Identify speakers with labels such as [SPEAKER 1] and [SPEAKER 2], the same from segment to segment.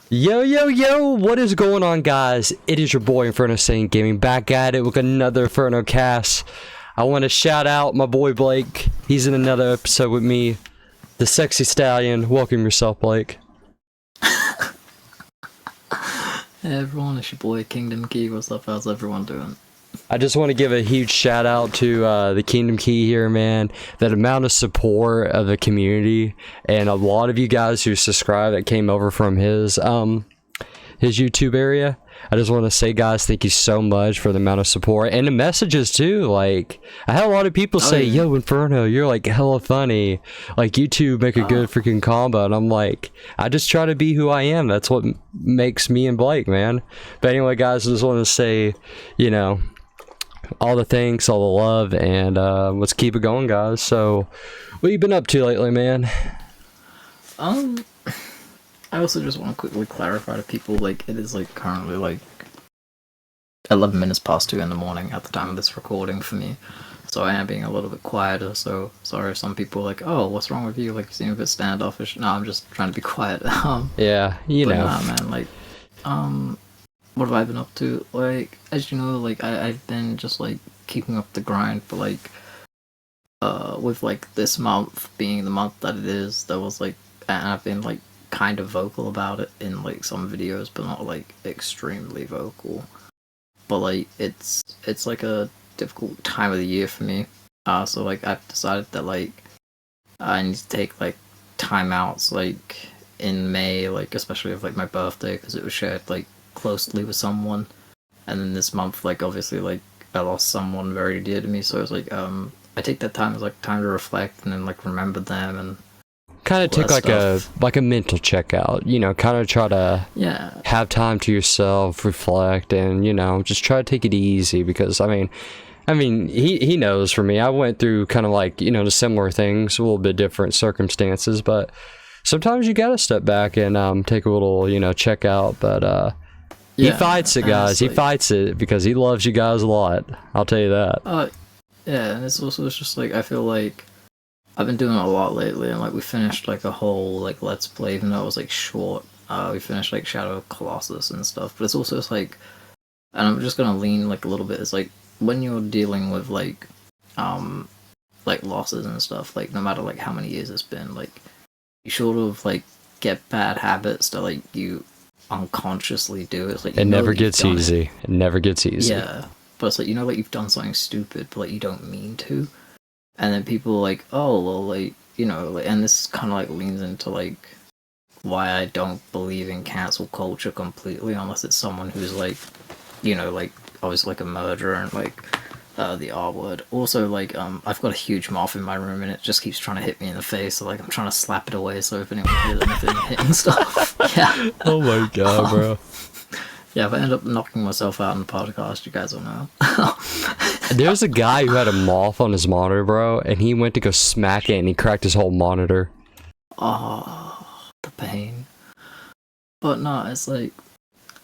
[SPEAKER 1] Yo, what is going on, guys? It is your boy Infernosaiyangaming back at it with another Inferno cast. I want to shout out my boy Blake. He's in another episode with me, the sexy stallion. Welcome yourself, Blake.
[SPEAKER 2] Hey everyone, it's your boy Kingdom Key. What's up? How's everyone doing?
[SPEAKER 1] I just want to give a huge shout out to the Kingdom Key here, man. That amount of support of the community and a lot of you guys who subscribe that came over from his YouTube area. I just want to say, guys, thank you so much for the amount of support and the messages too. Like, I had a lot of people say, "Yo, Inferno, you're like hella funny. Like, you two make a good freaking combo." And I'm like, I just try to be who I am. That's what makes me and Blake, man. But anyway, guys, I just want to say, you know, all the thanks, all the love, and let's keep it going, guys. So, what you been up to lately, man?
[SPEAKER 2] I also just want to quickly clarify to people, like, it is, like, currently, like, 11 minutes past 2 in the morning at the time of this recording for me. So I am being a little bit quieter, so sorry if some people are like, "Oh, what's wrong with you? Like, you seem a bit standoffish." No, I'm just trying to be quiet.
[SPEAKER 1] Yeah, you know.
[SPEAKER 2] Nah, man, like, what have I been up to? Like, as you know, like, I've been just, like, keeping up the grind for, like, with, like, this month being the month that it is, there was, like, and I've been, like, kind of vocal about it in, like, some videos, but not, like, extremely vocal. But, like, it's like, a difficult time of the year for me. So, like, I've decided that, like, I need to take, like, timeouts, like, in May, like, especially with, like, my birthday, because it was shared, like, closely with someone. And then this month, like, obviously, like, I lost someone very dear to me, so it's like, I take that time as, like, time to reflect and then, like, remember them and
[SPEAKER 1] kind of take like a mental checkout, you know, kind of try to have time to yourself, reflect, and, you know, just try to take it easy. Because I mean he knows. For me, I went through kind of like, you know, the similar things, a little bit different circumstances, but sometimes you gotta step back and take a little, you know, check out. But he fights it, guys. He fights it because he loves you guys a lot, I'll tell you that.
[SPEAKER 2] Yeah, and it's just like, I feel like I've been doing it a lot lately, and, like, we finished, like, a whole, like, Let's Play, even though it was, like, short. We finished, like, Shadow of Colossus and stuff, but it's also just, like, and I'm just gonna lean, like, a little bit, it's, like, when you're dealing with, like, losses and stuff, like, no matter, like, how many years it's been, like, you sort of, like, get bad habits that, like, you unconsciously do. It's, like,
[SPEAKER 1] it never gets easy. It never gets easy.
[SPEAKER 2] Yeah, but it's, like, you know, like, you've done something stupid, but, like, you don't mean to. And then people are like, "Oh, well, like, you know," like, and this kind of, like, leans into, like, why I don't believe in cancel culture completely, unless it's someone who's, like, you know, like, obviously, like, a murderer and, like, the R word. Also, like, I've got a huge moth in my room and it just keeps trying to hit me in the face, so, like, I'm trying to slap it away so if anyone hears anything hitting stuff. Yeah.
[SPEAKER 1] Oh my god, bro.
[SPEAKER 2] Yeah, if I end up knocking myself out in the podcast, you guys will know.
[SPEAKER 1] There's a guy who had a moth on his monitor, bro, and he went to go smack it and he cracked his whole monitor.
[SPEAKER 2] Oh, the pain. But no, it's like,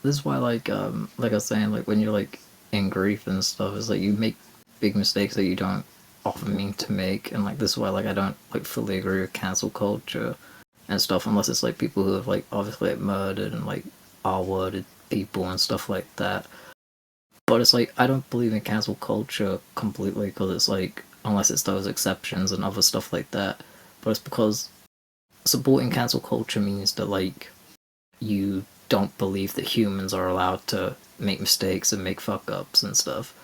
[SPEAKER 2] this is why, like I was saying, like, when you're, like, in grief and stuff, it's like you make big mistakes that you don't often mean to make, and, like, this is why, like, I don't, like, fully agree with cancel culture and stuff, unless it's, like, people who have, like, obviously, like, murdered and, like, R-worded people and stuff like that. But it's like, I don't believe in cancel culture completely, because it's like, unless it's those exceptions and other stuff like that. But it's because supporting cancel culture means that, like, you don't believe that humans are allowed to make mistakes and make fuck-ups and stuff.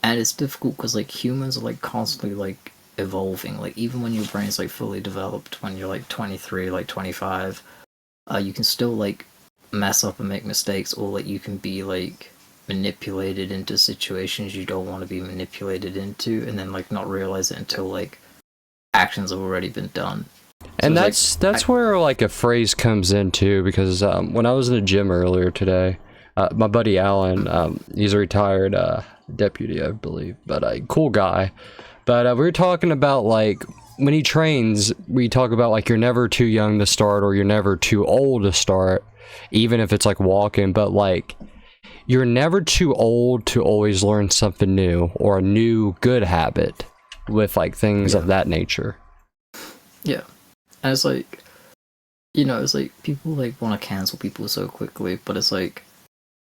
[SPEAKER 2] And it's difficult because, like, humans are, like, constantly, like, evolving. Like, even when your brain's, like, fully developed, when you're, like, 23, like, 25, you can still, like, mess up and make mistakes, or, like, you can be, like, manipulated into situations you don't want to be manipulated into, and then, like, not realize it until, like, actions have already been done.
[SPEAKER 1] And so that's where, like, a phrase comes in too, because when I was in the gym earlier today, my buddy Alan, he's a retired deputy, I believe, but a cool guy. But we were talking about, like, when he trains, we talk about, like, you're never too young to start or you're never too old to start, even if it's, like, walking. But, like, you're never too old to always learn something new or a new good habit with like things of that nature.
[SPEAKER 2] Yeah. And it's like, you know, it's like people like want to cancel people so quickly, but it's like,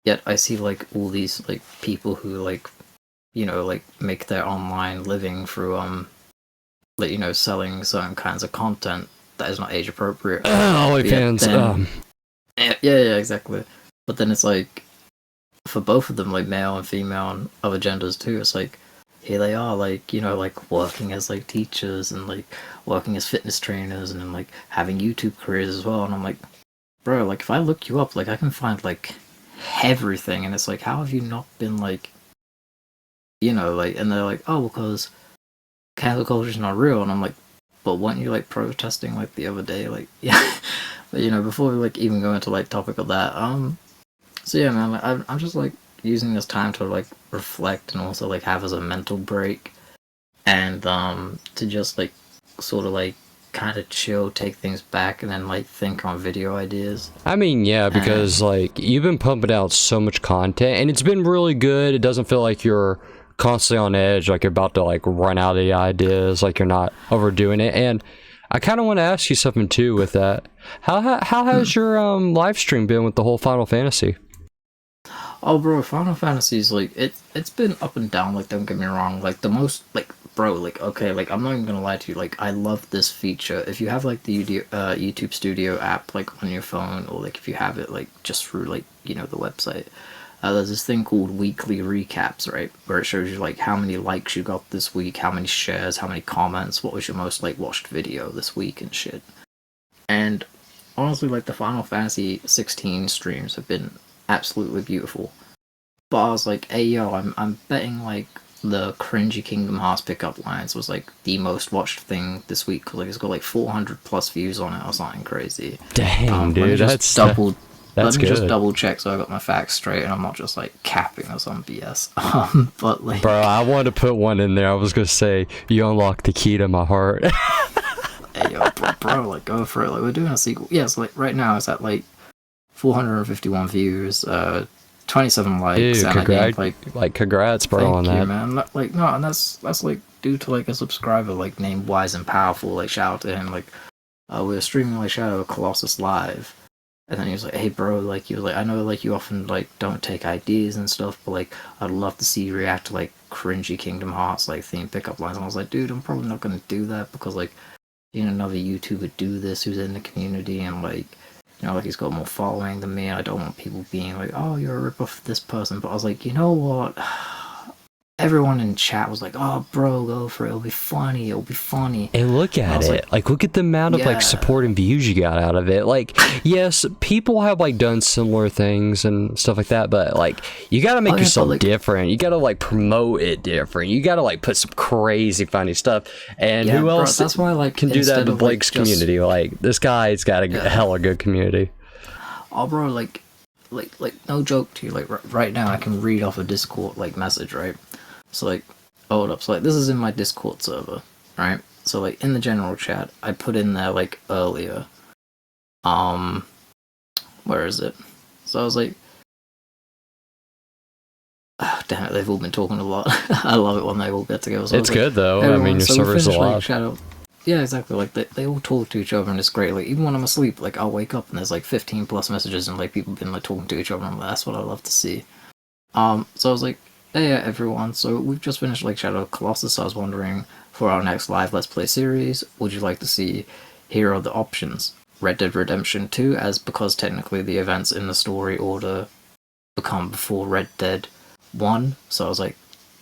[SPEAKER 2] yet I see like all these like people who like, you know, like make their online living through like, you know, selling certain kinds of content that is not age appropriate.
[SPEAKER 1] OnlyFans.
[SPEAKER 2] Yeah, exactly. But then it's like, for both of them, like male and female and other genders too, it's like, here they are, like, you know, like working as like teachers and like working as fitness trainers and then like having YouTube careers as well. And I'm like, bro, like if I look you up, like I can find like everything. And it's like, how have you not been like, you know, like, and they're like, oh, because cancel culture is not real. And I'm like, but weren't you like protesting like the other day? Like, yeah. But you know, before we like even go into like topic of that, so yeah, man, like, I'm just like using this time to like reflect and also like have as a mental break, and to just like sort of like kind of chill, take things back, and then like think on video ideas.
[SPEAKER 1] I mean, yeah, because like you've been pumping out so much content, and it's been really good. It doesn't feel like you're constantly on edge, like you're about to like run out of the ideas, like you're not overdoing it. And I kind of want to ask you something too with that. How has your live stream been with the whole Final Fantasy?
[SPEAKER 2] Oh, bro, Final Fantasy's like it's been up and down. Like, don't get me wrong. Like the most, like, bro, like okay, like I'm not even gonna lie to you. Like, I love this feature. If you have like the YouTube Studio app like on your phone, or like if you have it like just through like, you know, the website, there's this thing called weekly recaps, right? Where it shows you like how many likes you got this week, how many shares, how many comments, what was your most like watched video this week and shit. And honestly, like the Final Fantasy 16 streams have been absolutely beautiful. But I was like, hey yo, I'm betting like the cringy Kingdom Hearts pickup lines was like the most watched thing this week, because like it's got like 400 plus views on it or something crazy.
[SPEAKER 1] Dang, dude,
[SPEAKER 2] that's
[SPEAKER 1] that's
[SPEAKER 2] let me
[SPEAKER 1] good.
[SPEAKER 2] just double check so I got my facts straight and I'm not just like capping or some BS. But like,
[SPEAKER 1] Bro, I wanted to put one in there. I was gonna say you unlocked the key to my heart.
[SPEAKER 2] hey yo, bro, like go for it. Like we're doing a sequel. Yeah, so like right now it's at like 451 views, 27 likes.
[SPEAKER 1] Dude,
[SPEAKER 2] and
[SPEAKER 1] congrats, bro, on
[SPEAKER 2] thank you,
[SPEAKER 1] that.
[SPEAKER 2] man. Like no, and that's like due to like a subscriber like named Wise and Powerful. Like shout out to him. Like we were streaming like Shadow of Colossus live, and then he was like, "Hey, bro, like he was like, I know like you often like don't take ideas and stuff, but like I'd love to see you react to like cringy Kingdom Hearts like theme pickup lines." And I was like, "Dude, I'm probably not gonna do that because like, you know, another YouTuber do this who's in the community and like." You know, like he's got more following than me, and I don't want people being like, "Oh, you're a rip-off of this person." But I was like, you know what? Everyone in chat was like, "Oh, bro, go for it. It'll be funny. It'll be funny."
[SPEAKER 1] And look at it. Like, look at the amount of like support and views you got out of it. Like, yes, people have like done similar things and stuff like that, but like, you gotta make yourself like, different. You gotta like promote it different. You gotta like put some crazy funny stuff. And who else?
[SPEAKER 2] That's why like
[SPEAKER 1] can do that in Blake's community. Like, this guy's got a hella good community.
[SPEAKER 2] Oh, bro, like no joke to you. Like right now, I can read off a Discord like message, right? So like, hold up. So like, this is in my Discord server, right? So like, in the general chat, I put in there like earlier. Where is it? So I was like, oh, damn it, they've all been talking a lot. I love it when they all get together. So
[SPEAKER 1] it's good though. I mean, your server's a lot.
[SPEAKER 2] Yeah, exactly. Like they all talk to each other and it's great. Like even when I'm asleep, like I'll wake up and there's like 15 plus messages and like people been like talking to each other. And I'm like, that's what I love to see. So I was like, hey everyone, so we've just finished like Shadow of Colossus, so I was wondering, for our next live Let's Play series, would you like to see, here are the options. Red Dead Redemption 2, as because technically the events in the story order become before Red Dead 1, so I was like,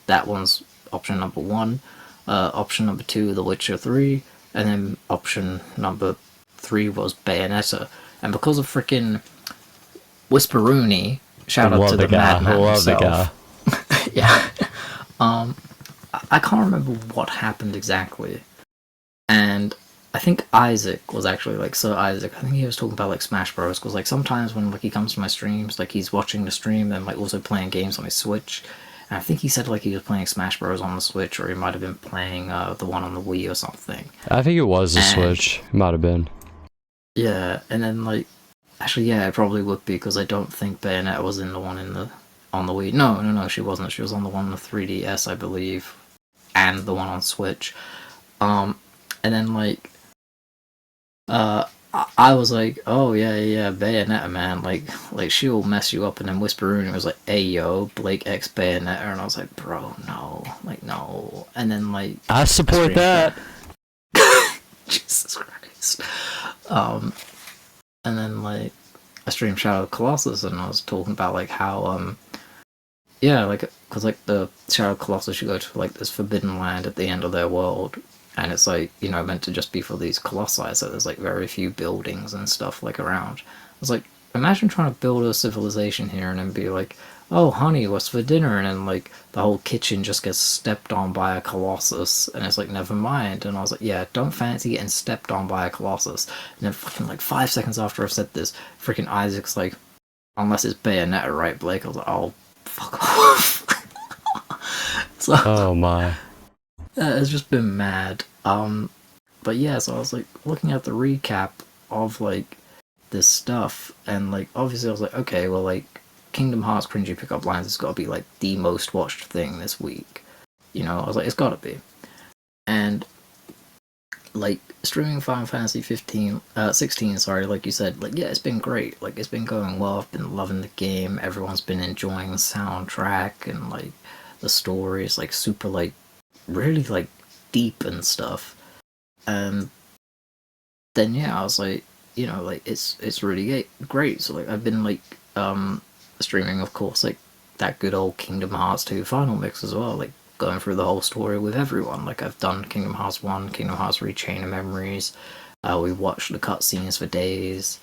[SPEAKER 2] that one's option number 1. Option number 2, The Witcher 3, and then option number 3 was Bayonetta. And because of freaking Whisperoony, shout out to the madman himself. Yeah. I can't remember what happened exactly. And I think Isaac was actually like, Sir Isaac, I think he was talking about like Smash Bros. Because like sometimes when like he comes to my streams, like he's watching the stream and like also playing games on his Switch. And I think he said like he was playing Smash Bros. On the Switch, or he might have been playing the one on the Wii or something.
[SPEAKER 1] I think it was the Switch. It might have been.
[SPEAKER 2] Yeah, and then like, actually yeah, it probably would be, because I don't think Bayonetta was in the one in the on the Wii. No, she wasn't. She was on the one on the 3DS, I believe, and the one on Switch. And then like, I was like, oh yeah, Bayonetta, man, like she'll mess you up. And then Whisperoon was like, hey yo, Blake X Bayonetta, and I was like, bro, no, like no. And then like,
[SPEAKER 1] I support that.
[SPEAKER 2] Jesus Christ. And then like, I streamed Shadow of the Colossus, and I was talking about like how yeah, like, because like the Shadow of the Colossus, you go to like this forbidden land at the end of their world, and it's like, you know, meant to just be for these colossi, so there's like very few buildings and stuff like around. I was like, imagine trying to build a civilization here and then be like, oh honey, what's for dinner? And then like the whole kitchen just gets stepped on by a colossus, and it's like, never mind. And I was like, yeah, don't fancy getting stepped on by a colossus. And then fucking like 5 seconds after I've said this, freaking Isaac's like, unless it's Bayonetta, right, Blake? I was like, oh, fuck off. So,
[SPEAKER 1] Oh my.
[SPEAKER 2] it's just been mad. But yeah, so I was like looking at the recap of like this stuff, and like obviously I was like, okay, well, like Kingdom Hearts cringy pickup lines has got to be like the most watched thing this week. You know, I was like, it's got to be. And like streaming Final Fantasy 16, sorry, like you said, like yeah, it's been great. Like it's been going well. I've been loving the game. Everyone's been enjoying the soundtrack, and like the story is like super like really like deep and stuff. Then yeah, I was like, you know, like it's really great. So like I've been like streaming, of course, like that good old Kingdom Hearts 2 final mix as well, like going through the whole story with everyone. Like I've done Kingdom Hearts 1, Kingdom Hearts 3 Chain of Memories. We watched the cutscenes for days.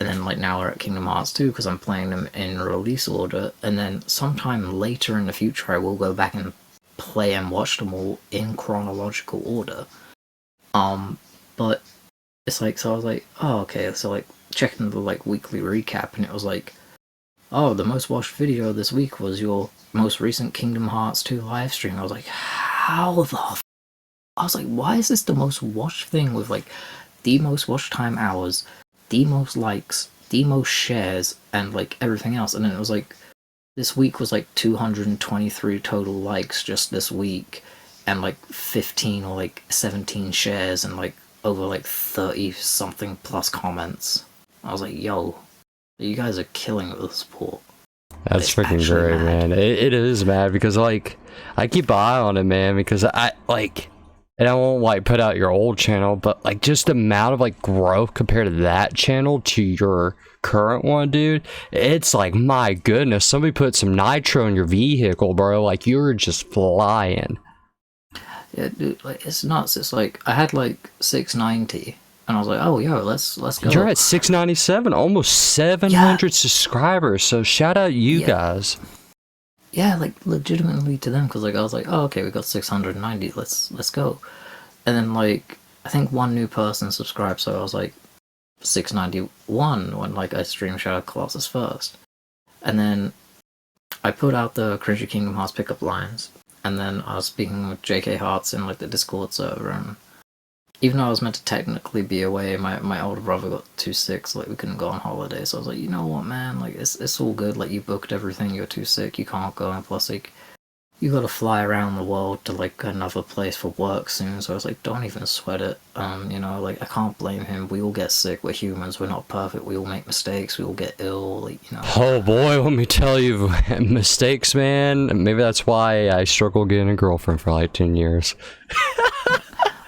[SPEAKER 2] And then like now we're at Kingdom Hearts 2 because I'm playing them in release order, and then sometime later in the future I will go back and play and watch them all in chronological order. But it's like, so I was like, oh okay, so like checking the like weekly recap, and it was like, oh, the most watched video this week was your most recent Kingdom Hearts 2 live stream. I was like, how the I was like, why is this the most watched thing with like the most watch time hours, the most likes, the most shares, and like everything else? And then it was like, this week was like 223 total likes just this week, and like 15 or like 17 shares, and like over like 30 something plus comments. I was like, yo, you guys are killing it with the support.
[SPEAKER 1] That's freaking great, man. It is mad because like I keep an eye on it, man, because I like, and I won't like put out your old channel, but like just the amount of like growth compared to that channel to your current one, dude, it's like, my goodness, somebody put some nitro in your vehicle, bro. Like you're just flying.
[SPEAKER 2] Yeah, dude, like it's nuts. It's like I had like 690, and I was like, oh yo, let's go.
[SPEAKER 1] You're at 697, almost 700 subscribers. So shout out you guys.
[SPEAKER 2] Yeah, like legitimately to them, because like I was like, oh okay, we got 690. Let's go. And then like I think one new person subscribed, so I was like 691 when like I streamed Shadow of the Colossus first, and then I put out the Cringy Kingdom Hearts pickup lines. And then I was speaking with JK Hearts in like the Discord server, and even though I was meant to technically be away, my older brother got too sick, so like we couldn't go on holiday. So I was like, you know what, man, like it's all good. Like you booked everything, you're too sick, you can't go, and plus like you gotta fly around the world to like another place for work soon. So I was like, don't even sweat it. You know, like I can't blame him. We all get sick. We're humans. We're not perfect. We all make mistakes. We all get ill. Like, you know.
[SPEAKER 1] Oh boy, let me tell you, mistakes, man. Maybe that's why I struggle getting a girlfriend for like 10 years.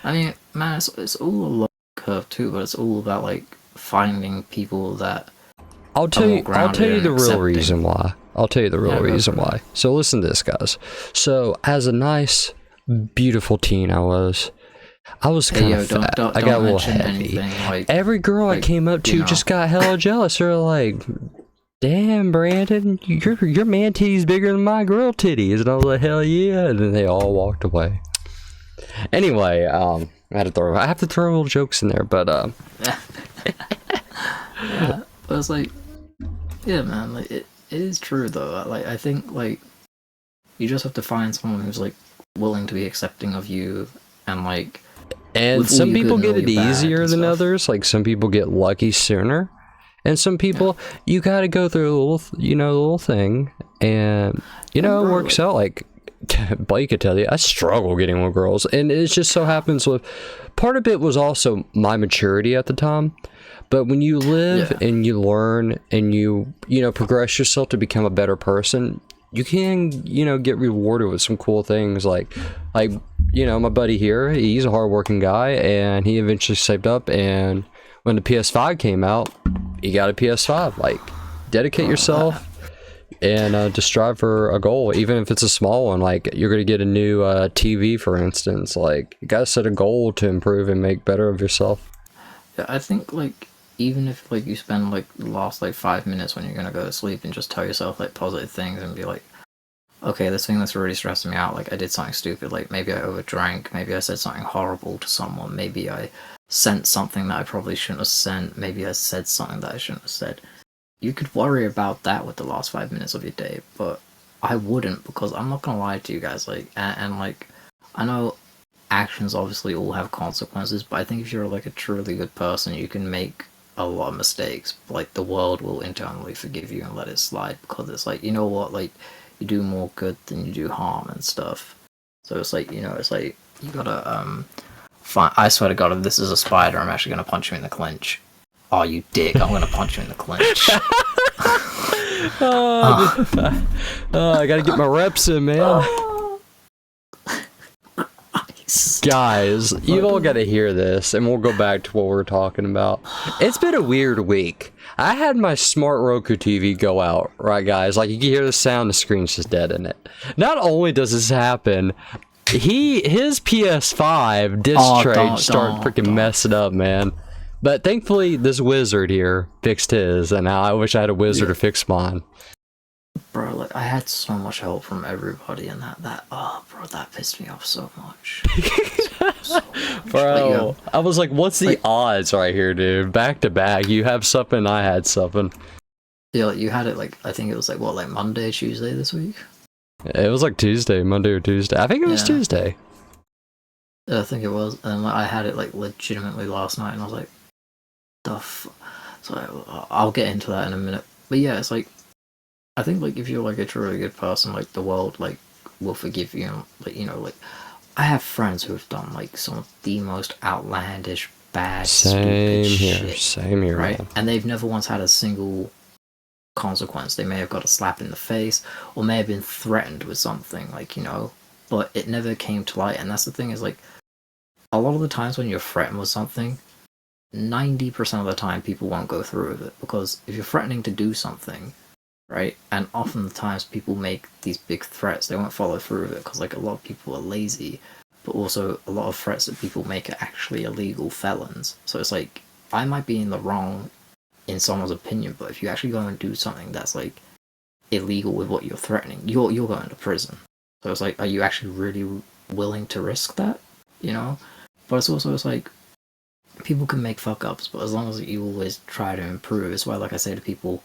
[SPEAKER 2] I mean, man, it's all a learning curve too, but it's all about like finding people that.
[SPEAKER 1] I'll tell you the real reason why. So listen to this, guys. So as a nice, beautiful teen I was kind of fat. I got a little heavy. Like, every girl I came up to just got hella jealous. They're like, damn, Brandon, your man titty's bigger than my girl titties. And I was like, hell yeah. And then they all walked away. Anyway, I have to throw little jokes in there, but
[SPEAKER 2] yeah, but it's like, yeah, man, like it is true though. Like I think like you just have to find someone who's like willing to be accepting of you, and like,
[SPEAKER 1] and some people get it easier than others. Like some people get lucky sooner, and some people you got to go through a little thing, And you know, it works out. Like Blake could tell you, I struggle getting with girls, and it just so happens with part of it was also my maturity at the time. But when you live and you learn and you know, progress yourself to become a better person, you can, you know, get rewarded with some cool things. Like, you know, my buddy here, he's a hardworking guy, and he eventually saved up, and when the PS5 came out, he got a PS5. Like, dedicate yourself and just strive for a goal, even if it's a small one. Like, you're gonna get a new TV, for instance. Like, you gotta set a goal to improve and make better of yourself.
[SPEAKER 2] Yeah, I think like even if like you spend like the last like 5 minutes when you're gonna go to sleep and just tell yourself like positive things and be like, okay, this thing that's really stressing me out, like I did something stupid, like maybe I overdrank, maybe I said something horrible to someone, maybe I sent something that I probably shouldn't have sent, maybe I said something that I shouldn't have said. You could worry about that with the last 5 minutes of your day, but I wouldn't, because I'm not gonna lie to you guys, like, and like, I know actions obviously all have consequences, but I think if you're like a truly good person, you can make a lot of mistakes. Like, the world will internally forgive you and let it slide, because it's like, you know what, like, you do more good than you do harm and stuff. So it's like, you know, it's like, you gotta, I swear to God, if this is a spider, I'm actually gonna punch you in the clinch. Oh, you dick, I'm gonna punch you in the clinch.
[SPEAKER 1] I gotta get my reps in, man. Guys, you all gotta hear this, and we'll go back to what we were talking about. It's been a weird week. I had my smart Roku TV go out, right, guys? Like, you can hear the sound, the screen's just dead in it. Not only does this happen, his PS5 disc tray start freaking messing up, man. But thankfully, this wizard here fixed his, and now I wish I had a wizard to fix mine.
[SPEAKER 2] Bro, like, I had so much help from everybody, and bro, that pissed me off so much. So much.
[SPEAKER 1] Bro, I was like, what's the odds right here, dude? Back to back, you have something, I had something.
[SPEAKER 2] Yeah, like, you had it, like, I think it was, like, what, like, Monday, Tuesday this week?
[SPEAKER 1] It was, like, Tuesday, Monday or Tuesday. I think it was Tuesday.
[SPEAKER 2] Yeah, I think it was, and like, I had it, like, legitimately last night, and I was like, so I'll get into that in a minute. But yeah, it's like, I think, like, if you're like a truly good person, like, the world, like, will forgive you. And, like, you know, like, I have friends who have done like some of the most outlandish, bad, stupid shit.
[SPEAKER 1] Same here,
[SPEAKER 2] right?
[SPEAKER 1] man.
[SPEAKER 2] And they've never once had a single consequence. They may have got a slap in the face, or may have been threatened with something, like, you know, but it never came to light. And that's the thing, is like, a lot of the times when you're threatened with something, 90% of the time people won't go through with it, because if you're threatening to do something, right, and often the times people make these big threats, they won't follow through with it, because like a lot of people are lazy, but also a lot of threats that people make are actually illegal felons. So it's like, I might be in the wrong in someone's opinion, but if you actually go and do something that's like illegal with what you're threatening, you're going to prison. So it's like, are you actually really willing to risk that, you know? But it's also, it's like, people can make fuck ups, but as long as you always try to improve. It's why, like I say to people,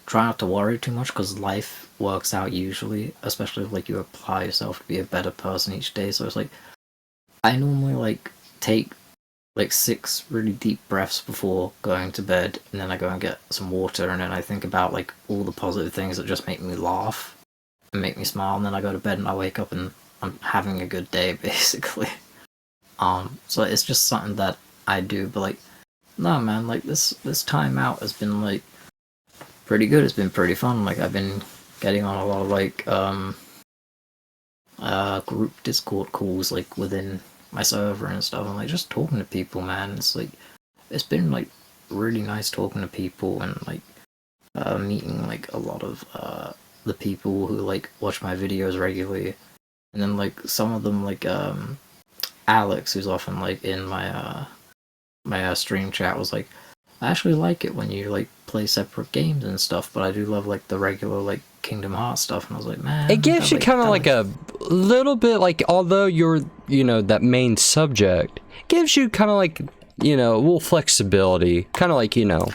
[SPEAKER 2] try not to worry too much, because life works out usually, especially if like you apply yourself to be a better person each day. So it's like, I normally like take like 6 really deep breaths before going to bed, and then I go and get some water, and then I think about like all the positive things that just make me laugh and make me smile, and then I go to bed and I wake up and I'm having a good day, basically. So it's just something that I do. But like, no, man, like this time out has been like pretty good. It's been pretty fun. Like, I've been getting on a lot of like group Discord calls like within my server and stuff, and like just talking to people, man. It's like, it's been like really nice talking to people, and like meeting like a lot of the people who like watch my videos regularly. And then like some of them, like Alex, who's often like in my my stream chat, was like, I actually like it when you like play separate games and stuff, but I do love like the regular like Kingdom Hearts stuff. And I was like, man,
[SPEAKER 1] it gives you kind of like a little bit, like, although you're, you know, that main subject, gives you kind of like, you know, a little flexibility, kind of like, you know,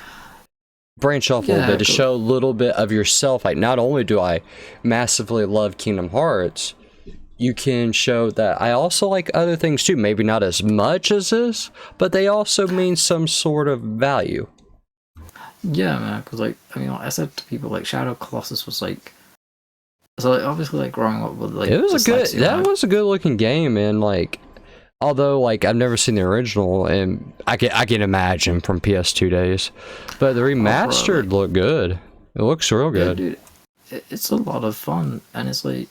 [SPEAKER 1] branch off a little bit to show a little bit of yourself. Like, not only do I massively love Kingdom Hearts, you can show that I also like other things too. Maybe not as much as this, but they also mean some sort of value.
[SPEAKER 2] Yeah, man, because like, I mean, like I said to people, like, Shadow Colossus was like So like, obviously, like growing up with like
[SPEAKER 1] It was a good.
[SPEAKER 2] dyslexia,
[SPEAKER 1] That was a good looking game, and like, although like I've never seen the original, and I can imagine from PS2 days, but the remastered looked good. It looks real
[SPEAKER 2] yeah,
[SPEAKER 1] good.
[SPEAKER 2] dude, it's a lot of fun, and it's like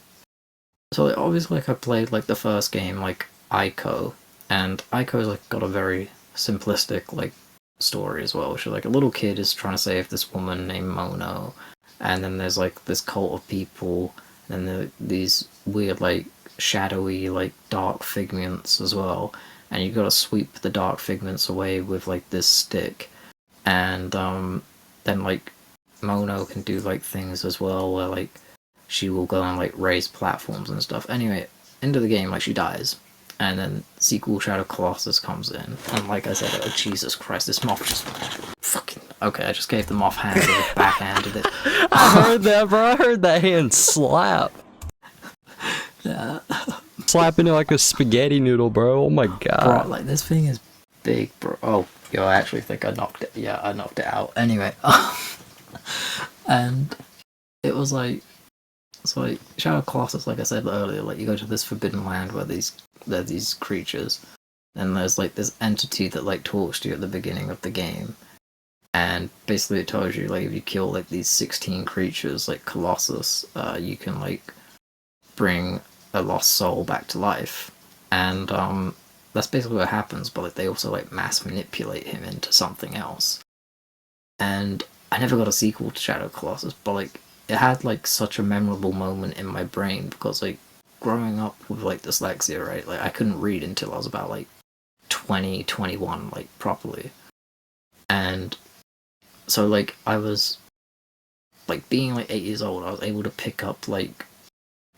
[SPEAKER 2] so like, obviously like I played like the first game like Ico, and Ico's like got a very simplistic like story as well, which is like a little kid is trying to save this woman named Mono, and then there's like this cult of people, and then these weird like shadowy like dark figments as well, and you gotta sweep the dark figments away with like this stick, and then like Mono can do like things as well where like she will go and like raise platforms and stuff. Anyway, end of the game, like she dies, and then sequel Shadow Colossus comes in, and like I said, oh Jesus Christ, this moth just fucking okay. I just gave the moth hand, backhanded it.
[SPEAKER 1] I heard that, bro. I heard that hand slap.
[SPEAKER 2] Yeah,
[SPEAKER 1] Slapping it like a spaghetti noodle, bro. Oh my
[SPEAKER 2] bro,
[SPEAKER 1] god.
[SPEAKER 2] like this thing is big, bro. Oh, yo, I actually think I knocked it. Yeah, I knocked it out. Anyway, and it was like. So like Shadow Colossus, like I said earlier, like you go to this forbidden land where there are these creatures, and there's like this entity that like talks to you at the beginning of the game, and basically it tells you like if you kill like these 16 creatures like Colossus, you can like bring a lost soul back to life, and that's basically what happens. But like they also like mass manipulate him into something else, and I never got a sequel to Shadow Colossus, but like it had like such a memorable moment in my brain because like growing up with like dyslexia, right? Like I couldn't read until I was about like 20, 21, like properly. And so like I was like being like 8 years old, I was able to pick up like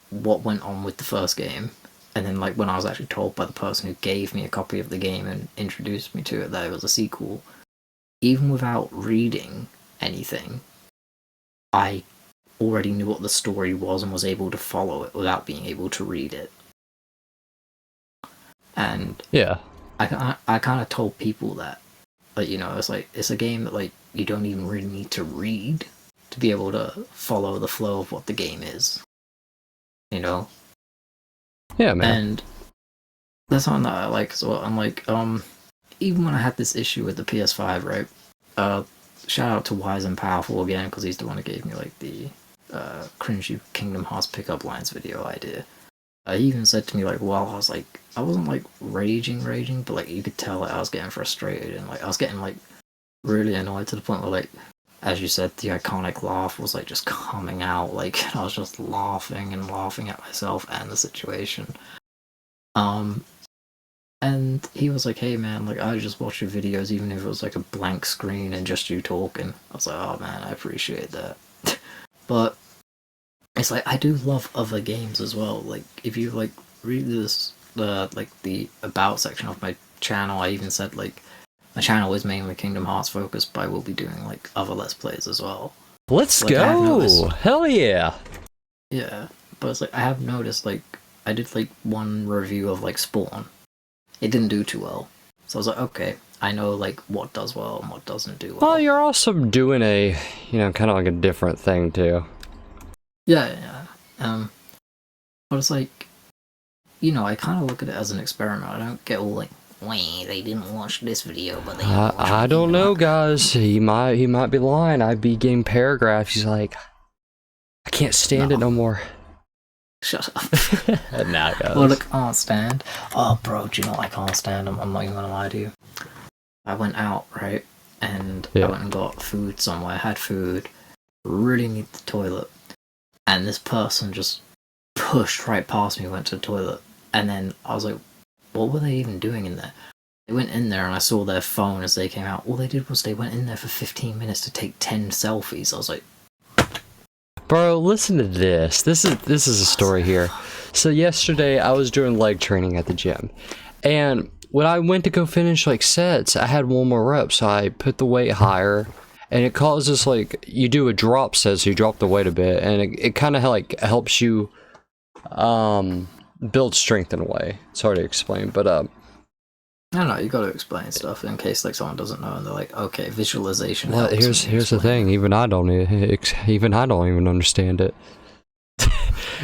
[SPEAKER 2] what went on with the first game. And then like when I was actually told by the person who gave me a copy of the game and introduced me to it that it was a sequel, even without reading anything, I already knew what the story was and was able to follow it without being able to read it. And
[SPEAKER 1] Yeah.
[SPEAKER 2] I kind of told people that, like, you know, it's like it's a game that like you don't even really need to read to be able to follow the flow of what the game is, you know.
[SPEAKER 1] Yeah, man.
[SPEAKER 2] And that's something that I like as well. I'm like, even when I had this issue with the PS5, right? Shout out to Wise and Powerful again because he's the one who gave me like the cringy Kingdom Hearts pickup lines video idea. He even said to me like, well, I was like, I wasn't like raging, but like you could tell like, I was getting frustrated and like I was getting like really annoyed to the point where like, as you said, the iconic laugh was like just coming out, like I was just laughing at myself and the situation. And he was like, hey man, like I just watch your videos even if it was like a blank screen and just you talking. I was like, oh man, I appreciate that. But it's like I do love other games as well. Like if you like read this like the about section of my channel, I even said like my channel is mainly Kingdom Hearts focused, but I will be doing like other Let's Plays as well.
[SPEAKER 1] Let's
[SPEAKER 2] like,
[SPEAKER 1] go! Hell yeah!
[SPEAKER 2] Yeah, but it's like I have noticed like I did like one review of like Spawn. It didn't do too well, so I was like, okay, I know like what does well and what doesn't do well.
[SPEAKER 1] Well, you're also doing a, you know, kind of like a different thing too.
[SPEAKER 2] Yeah. But it's like, you know, I kind of look at it as an experiment. I don't get all like, wait, they didn't watch this video, but they.
[SPEAKER 1] I don't know, guys. He might be lying. I'd be getting paragraphs. He's like, I can't stand it no more.
[SPEAKER 2] Shut up.
[SPEAKER 1] Nah, guys.
[SPEAKER 2] Well, look, I can't stand. Oh, bro, do you know what I can't stand? I'm not even gonna lie to you. I went out, right? And I went and got food somewhere. I had food. Really need the toilet. And this person just pushed right past me, went to the toilet. And then I was like, what were they even doing in there? They went in there and I saw their phone as they came out. All they did was they went in there for 15 minutes to take 10 selfies. I was like,
[SPEAKER 1] bro, listen to this. This is a story here. So yesterday I was doing leg training at the gym. And when I went to go finish like sets, I had one more rep, so I put the weight higher. And it causes like you do a drop set, so you drop the weight a bit, and it kind of like helps you build strength in a way. It's hard to explain, but
[SPEAKER 2] I don't know, you gotta explain stuff in case like someone doesn't know and they're like, okay, visualization.
[SPEAKER 1] Well, here's the thing. Even I don't even understand it.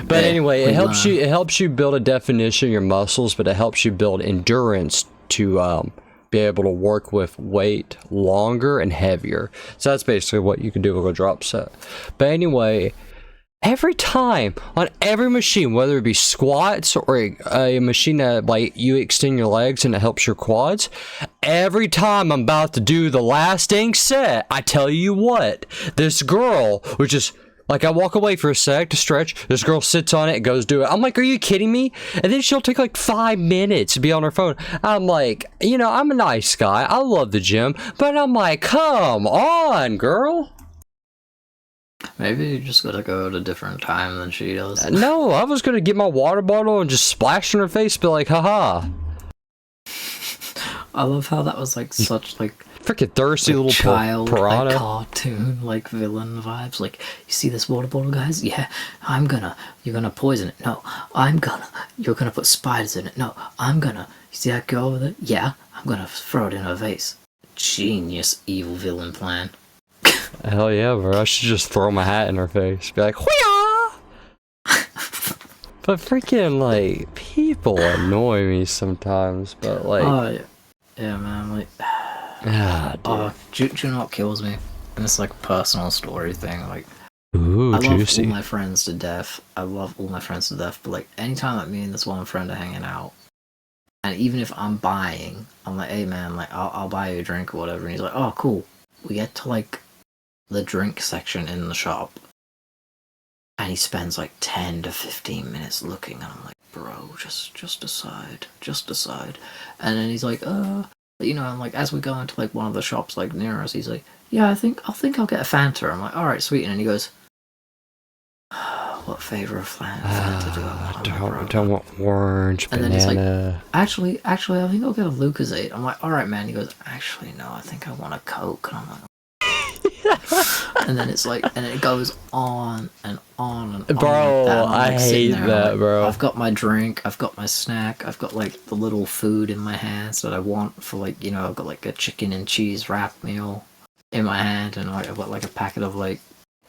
[SPEAKER 1] But anyway,
[SPEAKER 2] we
[SPEAKER 1] it helps you build a definition of your muscles, but it helps you build endurance to be able to work with weight longer and heavier. So that's basically what you can do with a drop set. But anyway, every time on every machine, whether it be squats or a machine that like you extend your legs and it helps your quads, every time I'm about to do the last dang set, I tell you what, this girl, which is like, I walk away for a sec to stretch. This girl sits on it and goes do it. I'm like, are you kidding me? And then she'll take like 5 minutes to be on her phone. I'm like, you know, I'm a nice guy. I love the gym. But I'm like, come on, girl.
[SPEAKER 2] Maybe you just gotta go at a different time than she does.
[SPEAKER 1] No, I was going to get my water bottle and just splash in her face, be like, haha.
[SPEAKER 2] I love how that was like such like
[SPEAKER 1] freaking thirsty little
[SPEAKER 2] child
[SPEAKER 1] piranha.
[SPEAKER 2] like cartoon like villain vibes. Like, you see this water bottle, guys? Yeah, you're gonna poison it. No, you're gonna put spiders in it. No, you see that girl over there? Yeah, I'm gonna throw it in her face. Genius evil villain plan.
[SPEAKER 1] Hell yeah, bro. I should just throw my hat in her face. Be like, hoo-yah! But freaking, like, people annoy me sometimes, but like...
[SPEAKER 2] Oh, yeah, man, like... Do you know what kills me? And it's like a personal story thing, like...
[SPEAKER 1] Ooh,
[SPEAKER 2] I
[SPEAKER 1] juicy.
[SPEAKER 2] love all my friends to death. But like, anytime like me and this one friend are hanging out, and even if I'm buying, I'm like, hey man, like, I'll buy you a drink or whatever, and he's like, oh, cool. We get to, like, the drink section in the shop, and he spends like 10 to 15 minutes looking, and I'm like, bro, just decide. And then he's like, you know, and like as we go into like one of the shops like near us, he's like, yeah, I think I'll get a Fanta. I'm like, all right, sweet. And then he goes, what flavor of Fanta do I want?
[SPEAKER 1] I don't want orange,
[SPEAKER 2] and
[SPEAKER 1] banana.
[SPEAKER 2] then he's like, actually, I think I'll get a Lucozade. I'm like, all right, man. He goes, actually, no, I think I want a Coke. And I'm like, and then it's like, and it goes on and on and on.
[SPEAKER 1] Bro,
[SPEAKER 2] like that. And I'm, like,
[SPEAKER 1] I hate that,
[SPEAKER 2] like,
[SPEAKER 1] bro.
[SPEAKER 2] I've got my drink, I've got my snack, I've got like the little food in my hands that I want for, like, you know, I've got like a chicken and cheese wrap meal in my hand, and I've got like a packet of like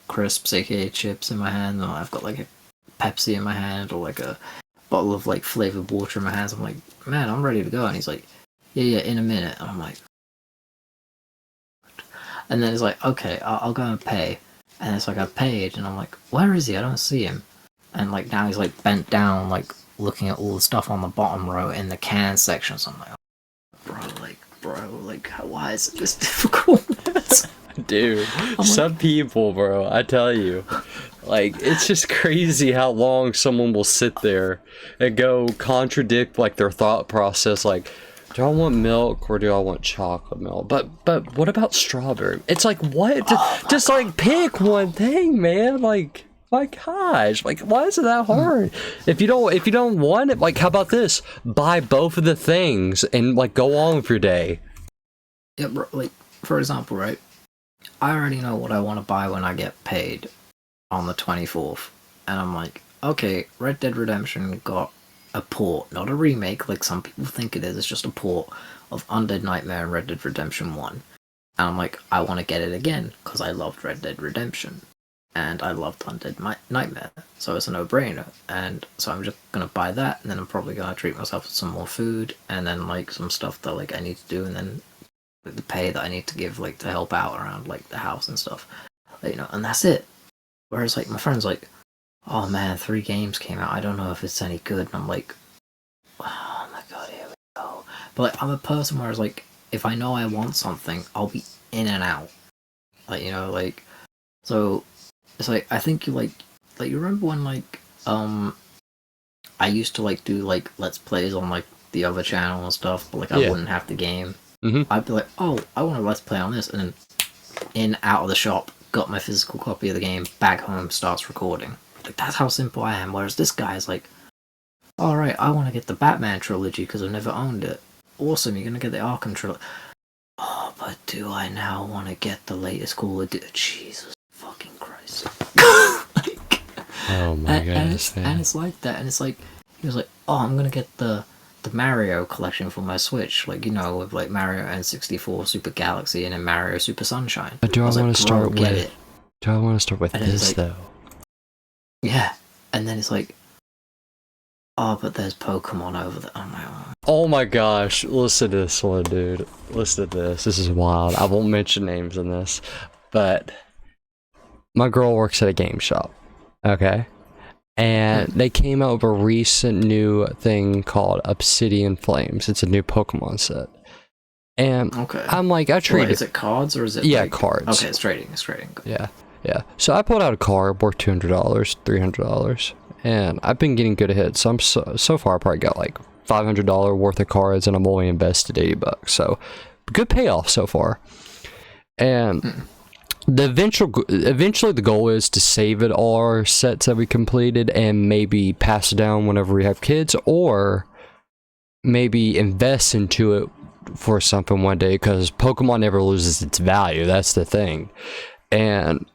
[SPEAKER 2] crisps, aka chips, in my hand, and I've got like a Pepsi in my hand, or like a bottle of like flavored water in my hands. I'm like, man, I'm ready to go. And he's like, yeah, in a minute. And I'm like, and then he's like, okay, I'll go and pay. And it's like, I paid, and I'm like, where is he? I don't see him. And like now he's like bent down, like looking at all the stuff on the bottom row in the can section. So I'm like, bro, why is it this difficult?
[SPEAKER 1] Dude, some people, bro, I tell you, like, it's just crazy how long someone will sit there and go contradict like their thought process, like, do I want milk or do I want chocolate milk? But what about strawberry? It's like, what? Just like pick one thing, man. Like, my gosh, like, why is it that hard? If you don't want it, like, how about this? Buy both of the things and like go on with your day.
[SPEAKER 2] Yeah, bro, like, for example, right? I already know what I want to buy when I get paid on the 24th. And I'm like, okay, Red Dead Redemption got a port, not a remake like some people think it is. It's just a port of Undead Nightmare and Red Dead Redemption 1. And I'm like, I want to get it again because I loved Red Dead Redemption. And I loved Undead Nightmare. So it's a no-brainer. And so I'm just going to buy that. And then I'm probably going to treat myself with some more food. And then like some stuff that like I need to do. And then the pay that I need to give, like, to help out around like the house and stuff, you know, and that's it. Whereas like my friend's like, oh man, 3 games came out, I don't know if it's any good. And I'm like, oh my god, here we go. But like, I'm a person where it's like, if I know I want something, I'll be in and out, like, you know, like, so it's like, I think you remember when like I used to like do like let's plays on like the other channel and stuff, but like I wouldn't have the game. I'd be like, oh, I want to let's play on this, and then out of the shop, got my physical copy of the game, back home, starts recording. Like, that's how simple I am. Whereas this guy's like, alright, I want to get the Batman trilogy because I've never owned it. Awesome, you're going to get the Arkham trilogy. Oh, but do I now want to get the latest Call of Duty? Jesus fucking Christ. Like,
[SPEAKER 1] oh my goodness, man.
[SPEAKER 2] And it's like that, and it's like, he was like, oh, I'm going to get the Mario collection for my Switch, like, you know, with like Mario N64 Super Galaxy and then Mario Super Sunshine.
[SPEAKER 1] But do I want to start with
[SPEAKER 2] this
[SPEAKER 1] this,
[SPEAKER 2] like,
[SPEAKER 1] though?
[SPEAKER 2] yeah. and then it's like, oh, but there's Pokemon over there. I'm like, oh.
[SPEAKER 1] Oh my gosh, listen to this one, dude. Listen to this. This is wild. I won't mention names in this, but my girl works at a game shop, okay? And they came out with a recent new thing called Obsidian Flames. It's a new Pokemon set. And
[SPEAKER 2] Okay.
[SPEAKER 1] I'm like, I traded.
[SPEAKER 2] Wait, is it cards or is it?
[SPEAKER 1] Yeah,
[SPEAKER 2] like...
[SPEAKER 1] cards.
[SPEAKER 2] Okay, it's trading. It's trading.
[SPEAKER 1] Yeah, yeah. So I pulled out a card worth $200, $300, and I've been getting good hits. So I'm so far I probably got like $500 worth of cards, and I'm only invested $80. So good payoff so far. And the eventually the goal is to save it all our sets that we completed and maybe pass it down whenever we have kids, or maybe invest into it for something one day, because Pokemon never loses its value. That's the thing. And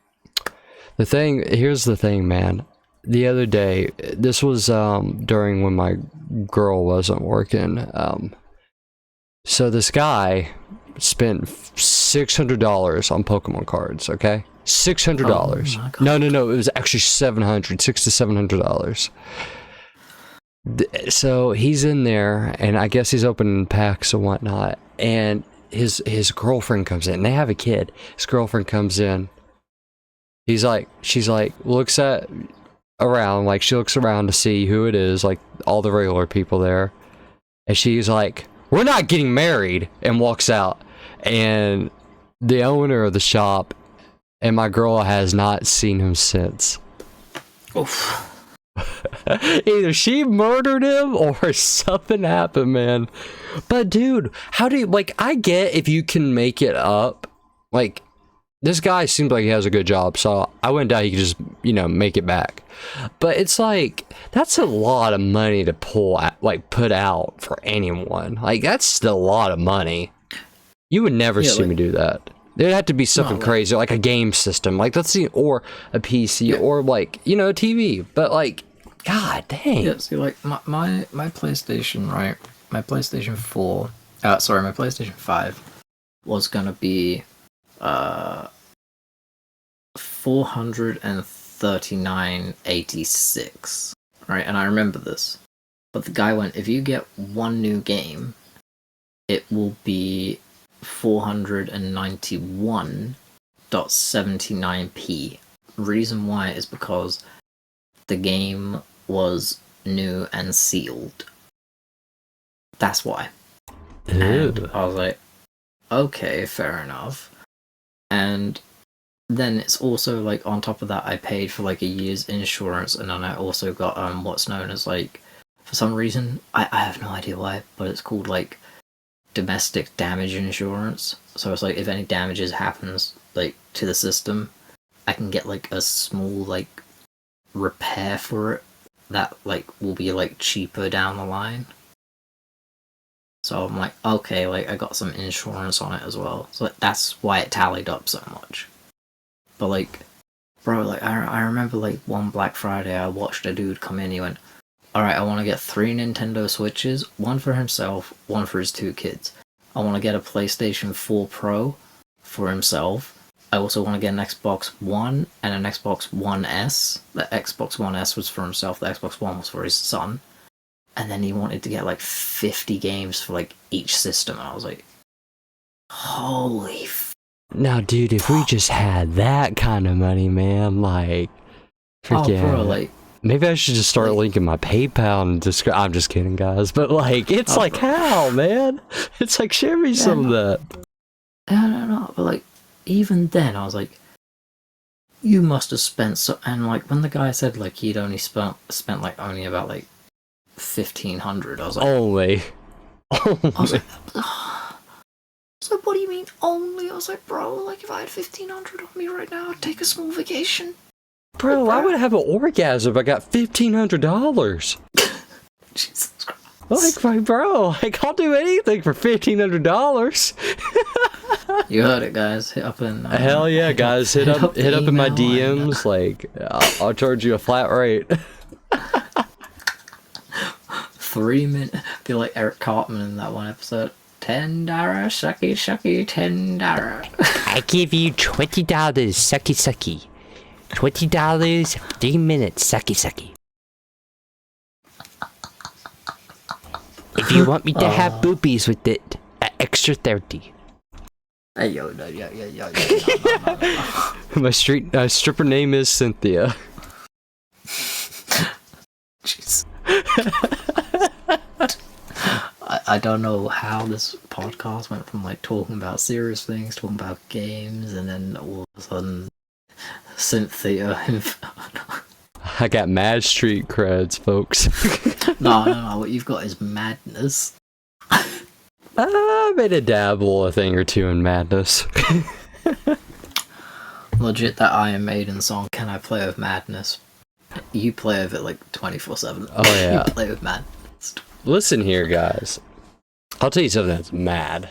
[SPEAKER 1] here's the thing, man. The other day, this was during when my girl wasn't working. So this guy spent $600 on Pokemon cards, okay? $600. No, it was actually $600 to $700. So he's in there, and I guess he's opening packs and whatnot, and his girlfriend comes in. They have a kid. His girlfriend comes in. She's like, looks around, like she looks around to see who it is, like all the regular people there, and she's like, "We're not getting married," and walks out. And the owner of the shop and my girl has not seen him since.
[SPEAKER 2] Oof.
[SPEAKER 1] Either she murdered him or something happened, man. But dude, how do you, like, I get if you can make it up. Like, this guy seems like he has a good job, so I wouldn't doubt he could just, make it back. But it's like, that's a lot of money to put out for anyone. Like, that's still a lot of money. You would never see me do that. There'd have to be something crazy, like a game system, like, let's see, or a PC, or like, a TV. But like, god dang.
[SPEAKER 2] Yeah, see, like my PlayStation, right? My PlayStation 4, my PlayStation 5 was gonna be $439.86, right? And I remember this. But the guy went, if you get one new game, it will be 491.79p. Reason why is because the game was new and sealed. That's why. And I was like, okay, fair enough. And then it's also like, on top of that, I paid for like a year's insurance, and then I also got what's known as, like, for some reason, I have no idea why, but it's called like domestic damage insurance. So it's like, if any damages happens like to the system, I can get like a small like repair for it that like will be like cheaper down the line. So I'm like, okay, like I got some insurance on it as well. So like, that's why it tallied up so much. But like, bro, like I remember like one Black Friday I watched a dude come in, he went, alright, I want to get 3 Nintendo Switches, one for himself, one for his 2 kids. I want to get a PlayStation 4 Pro for himself. I also want to get an Xbox One and an Xbox One S. The Xbox One S was for himself, the Xbox One was for his son. And then he wanted to get like 50 games for like each system, and I was like, holy
[SPEAKER 1] Now, dude, if we just had that kind of money, man, like, freaking...
[SPEAKER 2] Oh, bro, like...
[SPEAKER 1] Maybe I should just start linking my PayPal and I'm just kidding, guys. But like, it's like, how, man? It's like, share me some of that.
[SPEAKER 2] No. But like, even then, I was like, you must have spent so. And like, when the guy said like he'd only spent like only about like $1,500, I was like,
[SPEAKER 1] only.
[SPEAKER 2] I was like, so what do you mean only? I was like, bro, like if I had $1,500 on me right now, I'd take a small vacation.
[SPEAKER 1] Bro, I would have an orgasm if I got $1,500.
[SPEAKER 2] Jesus Christ.
[SPEAKER 1] Like, bro, like, I'll do anything for $1,500.
[SPEAKER 2] You heard it, guys. Hit up in...
[SPEAKER 1] Hell yeah, guys. Hit up in my DMs. Like, I'll charge you a flat rate.
[SPEAKER 2] 3 minutes. Feel like Eric Cartman in that one episode. $10, sucky, sucky, $10.
[SPEAKER 1] I give you $20, sucky, sucky. $20, 3 minutes, sucky, sucky. If you want me to have boobies with it, extra 30.
[SPEAKER 2] Hey, yo, no, no.
[SPEAKER 1] My stripper name is Cynthia.
[SPEAKER 2] Jeez. I don't know how this podcast went from like talking about serious things, talking about games, and then all of a sudden, Cynthia.
[SPEAKER 1] I got Mad Street creds, folks.
[SPEAKER 2] No. What you've got is madness.
[SPEAKER 1] I made a dabble a thing or two in madness.
[SPEAKER 2] Legit, that Iron Maiden song, Can I Play with Madness? You play with it like 24/7.
[SPEAKER 1] Oh, yeah.
[SPEAKER 2] You play with madness.
[SPEAKER 1] Listen here, guys. I'll tell you something that's mad.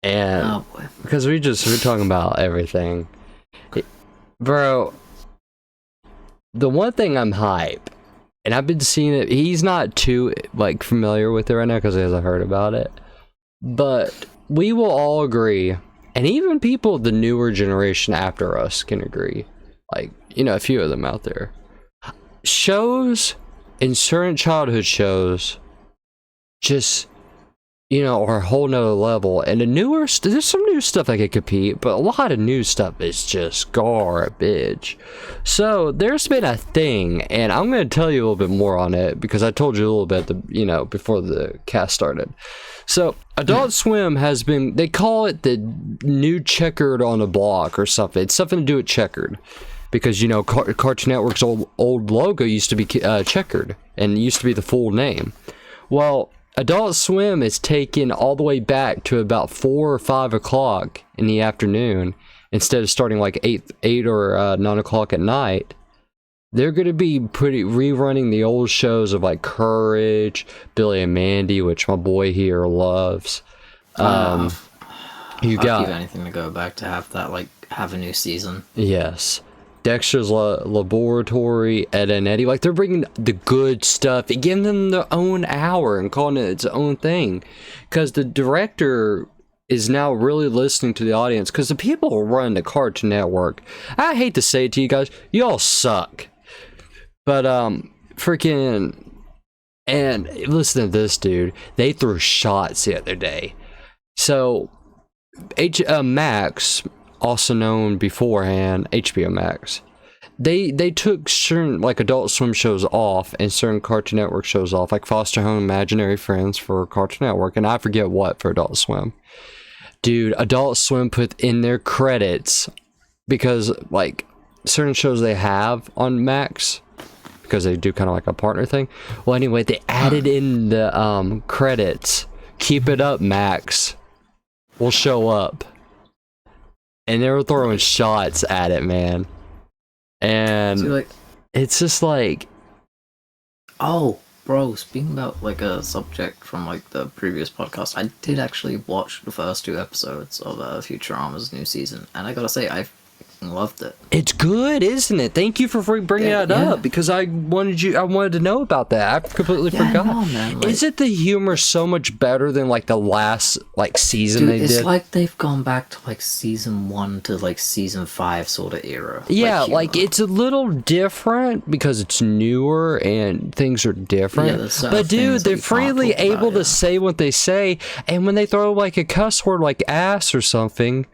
[SPEAKER 1] And
[SPEAKER 2] Oh boy.
[SPEAKER 1] because we're talking about everything. Bro, the one thing I'm hype, and I've been seeing it, he's not too like familiar with it right now because he hasn't heard about it. But we will all agree, and even people the newer generation after us can agree. Like, you know, a few of them out there. Shows in certain childhood shows just, you know, are a whole nother level. And the newer there's some new stuff that can compete, but a lot of new stuff is just garbage. So there's been a thing, and I'm going to tell you a little bit more on it because I told you a little bit, before the cast started. So Adult Swim has been, they call it the new Checkered on the Block or something. It's something to do with Checkered. Because, you know, Cartoon Network's old logo used to be Checkered, and it used to be the full name. Well, Adult Swim is taken all the way back to about 4 or 5 o'clock in the afternoon, instead of starting like 8 or 9 o'clock at night. They're going to be rerunning the old shows of like Courage, Billy and Mandy, which my boy here loves. You
[SPEAKER 2] I'd
[SPEAKER 1] got
[SPEAKER 2] give anything to go back to have a new season.
[SPEAKER 1] Yes. Dexter's Laboratory, Ed and Eddie, like they're bringing the good stuff, giving them their own hour and calling it its own thing, because the director is now really listening to the audience, because the people who run the Cartoon Network, I hate to say it to you guys, y'all suck. But freaking, and listen to this, dude, they threw shots the other day. So Max, also known beforehand, HBO Max, they took certain like Adult Swim shows off and certain Cartoon Network shows off, like Foster Home Imaginary Friends for Cartoon Network, and I forget what for Adult Swim. Dude, Adult Swim put in their credits, because like certain shows they have on Max, because they do kind of like a partner thing. Well, anyway, they added in the credits, "Keep it up, Max. We'll show up." And they were throwing shots at it, man. And
[SPEAKER 2] So,
[SPEAKER 1] it's just like,
[SPEAKER 2] oh, bro, speaking about like a subject from like the previous podcast, I did actually watch the first 2 episodes of Futurama's new season, and I gotta say, I loved it.
[SPEAKER 1] it's good, isn't it? Thank you for bringing that up, because I wanted to know about that. I completely forgot.
[SPEAKER 2] No, man, like,
[SPEAKER 1] Isn't the humor so much better than like the last like season they
[SPEAKER 2] it's
[SPEAKER 1] did?
[SPEAKER 2] like they've gone back to like season 1 to like season 5 sort of era.
[SPEAKER 1] Yeah, like
[SPEAKER 2] humor.
[SPEAKER 1] it's a little different because it's newer and things are different.
[SPEAKER 2] there's certain
[SPEAKER 1] But dude,
[SPEAKER 2] things that
[SPEAKER 1] they're
[SPEAKER 2] we can't
[SPEAKER 1] freely
[SPEAKER 2] talk about,
[SPEAKER 1] able to
[SPEAKER 2] yeah.
[SPEAKER 1] say what they say, and when they throw like a cuss word like ass or something,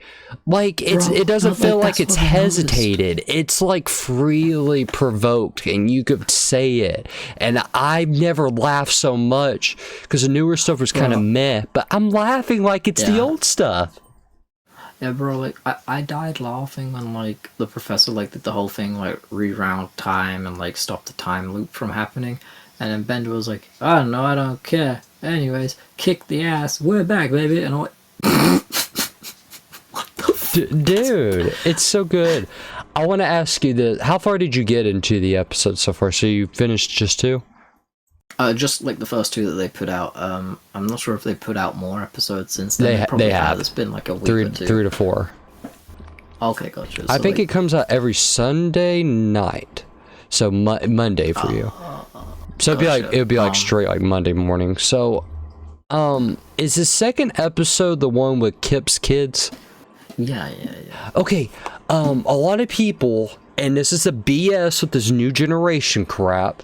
[SPEAKER 1] like it doesn't feel like
[SPEAKER 2] that's
[SPEAKER 1] it's
[SPEAKER 2] what I noticed.
[SPEAKER 1] hesitated. It's like freely provoked, and you could say it. And I've never laughed so much because the newer stuff was kind of meh, but I'm laughing like it's the
[SPEAKER 2] Yeah.
[SPEAKER 1] old stuff.
[SPEAKER 2] Yeah, bro, like, I died laughing when, like, the professor, like, did the whole thing, like, reround time and, like, stop the time loop from happening. And then Bender was like, I don't know, I don't care. Anyways, kick the ass, we're back, baby. And I'm like, what the f***?
[SPEAKER 1] Dude, it's so good. I want to ask you this. How far did you get into the episode so far? So you finished just 2?
[SPEAKER 2] Just, like, the first 2 that they put out. I'm not sure if they put out more episodes since then.
[SPEAKER 1] They
[SPEAKER 2] probably
[SPEAKER 1] have.
[SPEAKER 2] It's been, like, a week
[SPEAKER 1] 3
[SPEAKER 2] or 2.
[SPEAKER 1] to 4.
[SPEAKER 2] Okay, gotcha.
[SPEAKER 1] I
[SPEAKER 2] So,
[SPEAKER 1] think
[SPEAKER 2] like,
[SPEAKER 1] it comes out every Sunday night. So Monday for you. So
[SPEAKER 2] gotcha.
[SPEAKER 1] it would be like straight like Monday morning. So is the second episode the one with Kip's kids?
[SPEAKER 2] Yeah.
[SPEAKER 1] Okay, a lot of people, and this is the BS with this new generation crap.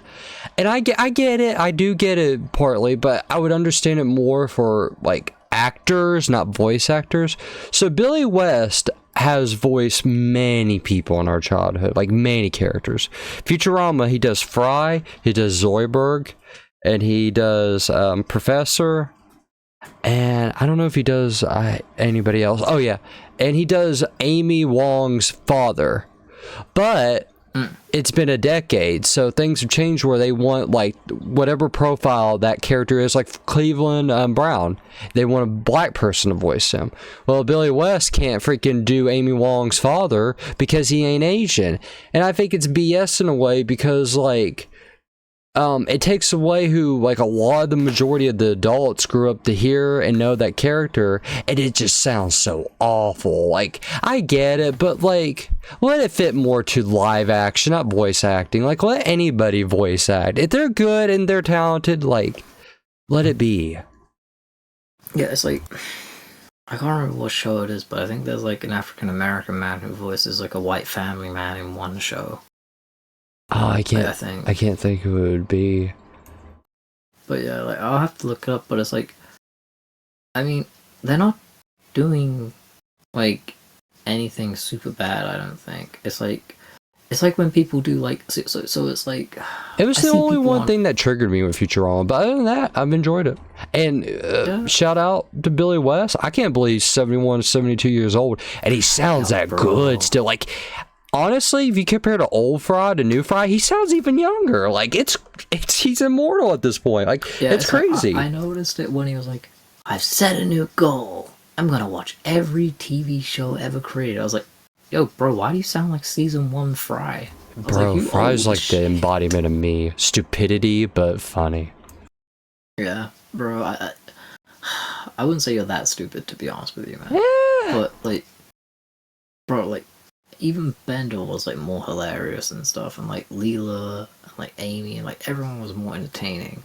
[SPEAKER 1] And I get it, I do get it partly, but I would understand it more for like actors, not voice actors. So Billy West has voiced many people in our childhood, like many characters. Futurama, he does Fry, he does Zoidberg, and he does Professor, and I don't know if he does anybody else. Oh yeah, and he does Amy Wong's father. But it's been a decade, so things have changed where they want like whatever profile that character is, like Cleveland Brown. They want a black person to voice him. Well, Billy West can't freaking do Amy Wong's father because he ain't Asian. And I think it's BS in a way because like it takes away who like a lot of the majority of the adults grew up to hear and know that character, and it just sounds so awful. Like, I get it, but like let it fit more to live action, not voice acting. Like, let anybody voice act. If they're good and they're talented, like, let it be.
[SPEAKER 2] Yeah, it's like, I can't remember what show it is, but I think there's like an African American man who voices like a white family man in one show.
[SPEAKER 1] Oh, I can't think who it would be.
[SPEAKER 2] But yeah, like I'll have to look it up. But it's like, I mean, they're not doing like anything super bad. I don't think it's like when people do like so it's like
[SPEAKER 1] it was the only one thing that triggered me with Futurama. But other than that, I've enjoyed it. And shout out to Billy West. I can't believe he's 71, 72 years old, and he sounds that good still. Like, honestly, if you compare to old Fry to new Fry, he sounds even younger. Like, he's immortal at this point. Like, yeah, it's crazy.
[SPEAKER 2] I noticed it when he was like, I've set a new goal. I'm gonna watch every TV show ever created. I was like, yo, bro, why do you sound like season 1 Fry?
[SPEAKER 1] Bro, like, Fry's like the embodiment of me. Stupidity, but funny.
[SPEAKER 2] Yeah, bro, I wouldn't say you're that stupid, to be honest with you, man.
[SPEAKER 1] Yeah.
[SPEAKER 2] But, like, bro, like, even Bender was like more hilarious and stuff, and like Leela and like Amy and like everyone was more entertaining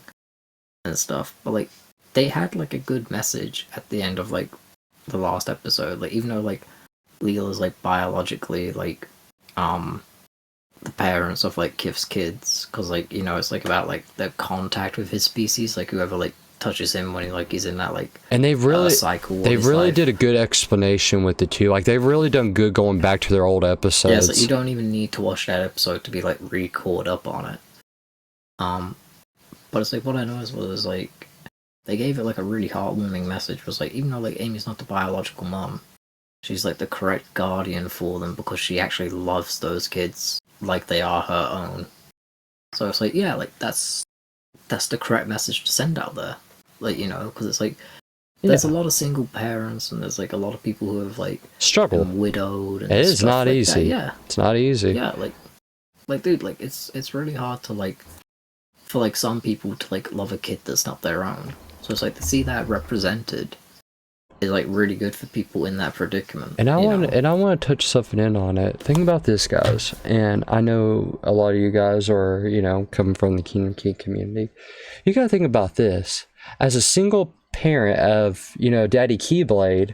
[SPEAKER 2] and stuff. But like they had like a good message at the end of like the last episode. Like even though like Leela's like biologically like the parents of like Kif's kids, because like, you know, it's like about like the contact with his species, like whoever like touches him when he's in that like,
[SPEAKER 1] and they've really
[SPEAKER 2] cycle.
[SPEAKER 1] They really did a good explanation with the two. Like they've really done good going back to their old episodes.
[SPEAKER 2] Yeah, it's like you don't even need to watch that episode to be like re-caught up on it. But it's like what I noticed was like they gave it like a really heartwarming message. Was like, even though like Amy's not the biological mom, she's like the correct guardian for them because she actually loves those kids like they are her own. So it's like, yeah, like that's the correct message to send out there. Like, you know, because it's like there's a lot of single parents and there's like a lot of people who have like
[SPEAKER 1] struggled,
[SPEAKER 2] been widowed. And
[SPEAKER 1] it is not
[SPEAKER 2] like
[SPEAKER 1] easy.
[SPEAKER 2] That. Yeah,
[SPEAKER 1] it's not easy.
[SPEAKER 2] Yeah, like dude, like it's really hard to like for like some people to like love a kid that's not their own. So it's like to see that represented is like really good for people in that predicament.
[SPEAKER 1] And I want to touch something in on it. Think about this, guys. And I know a lot of you guys are, you know, coming from the Kingdom Key community. You got to think about this. As a single parent of, you know, Daddy Keyblade,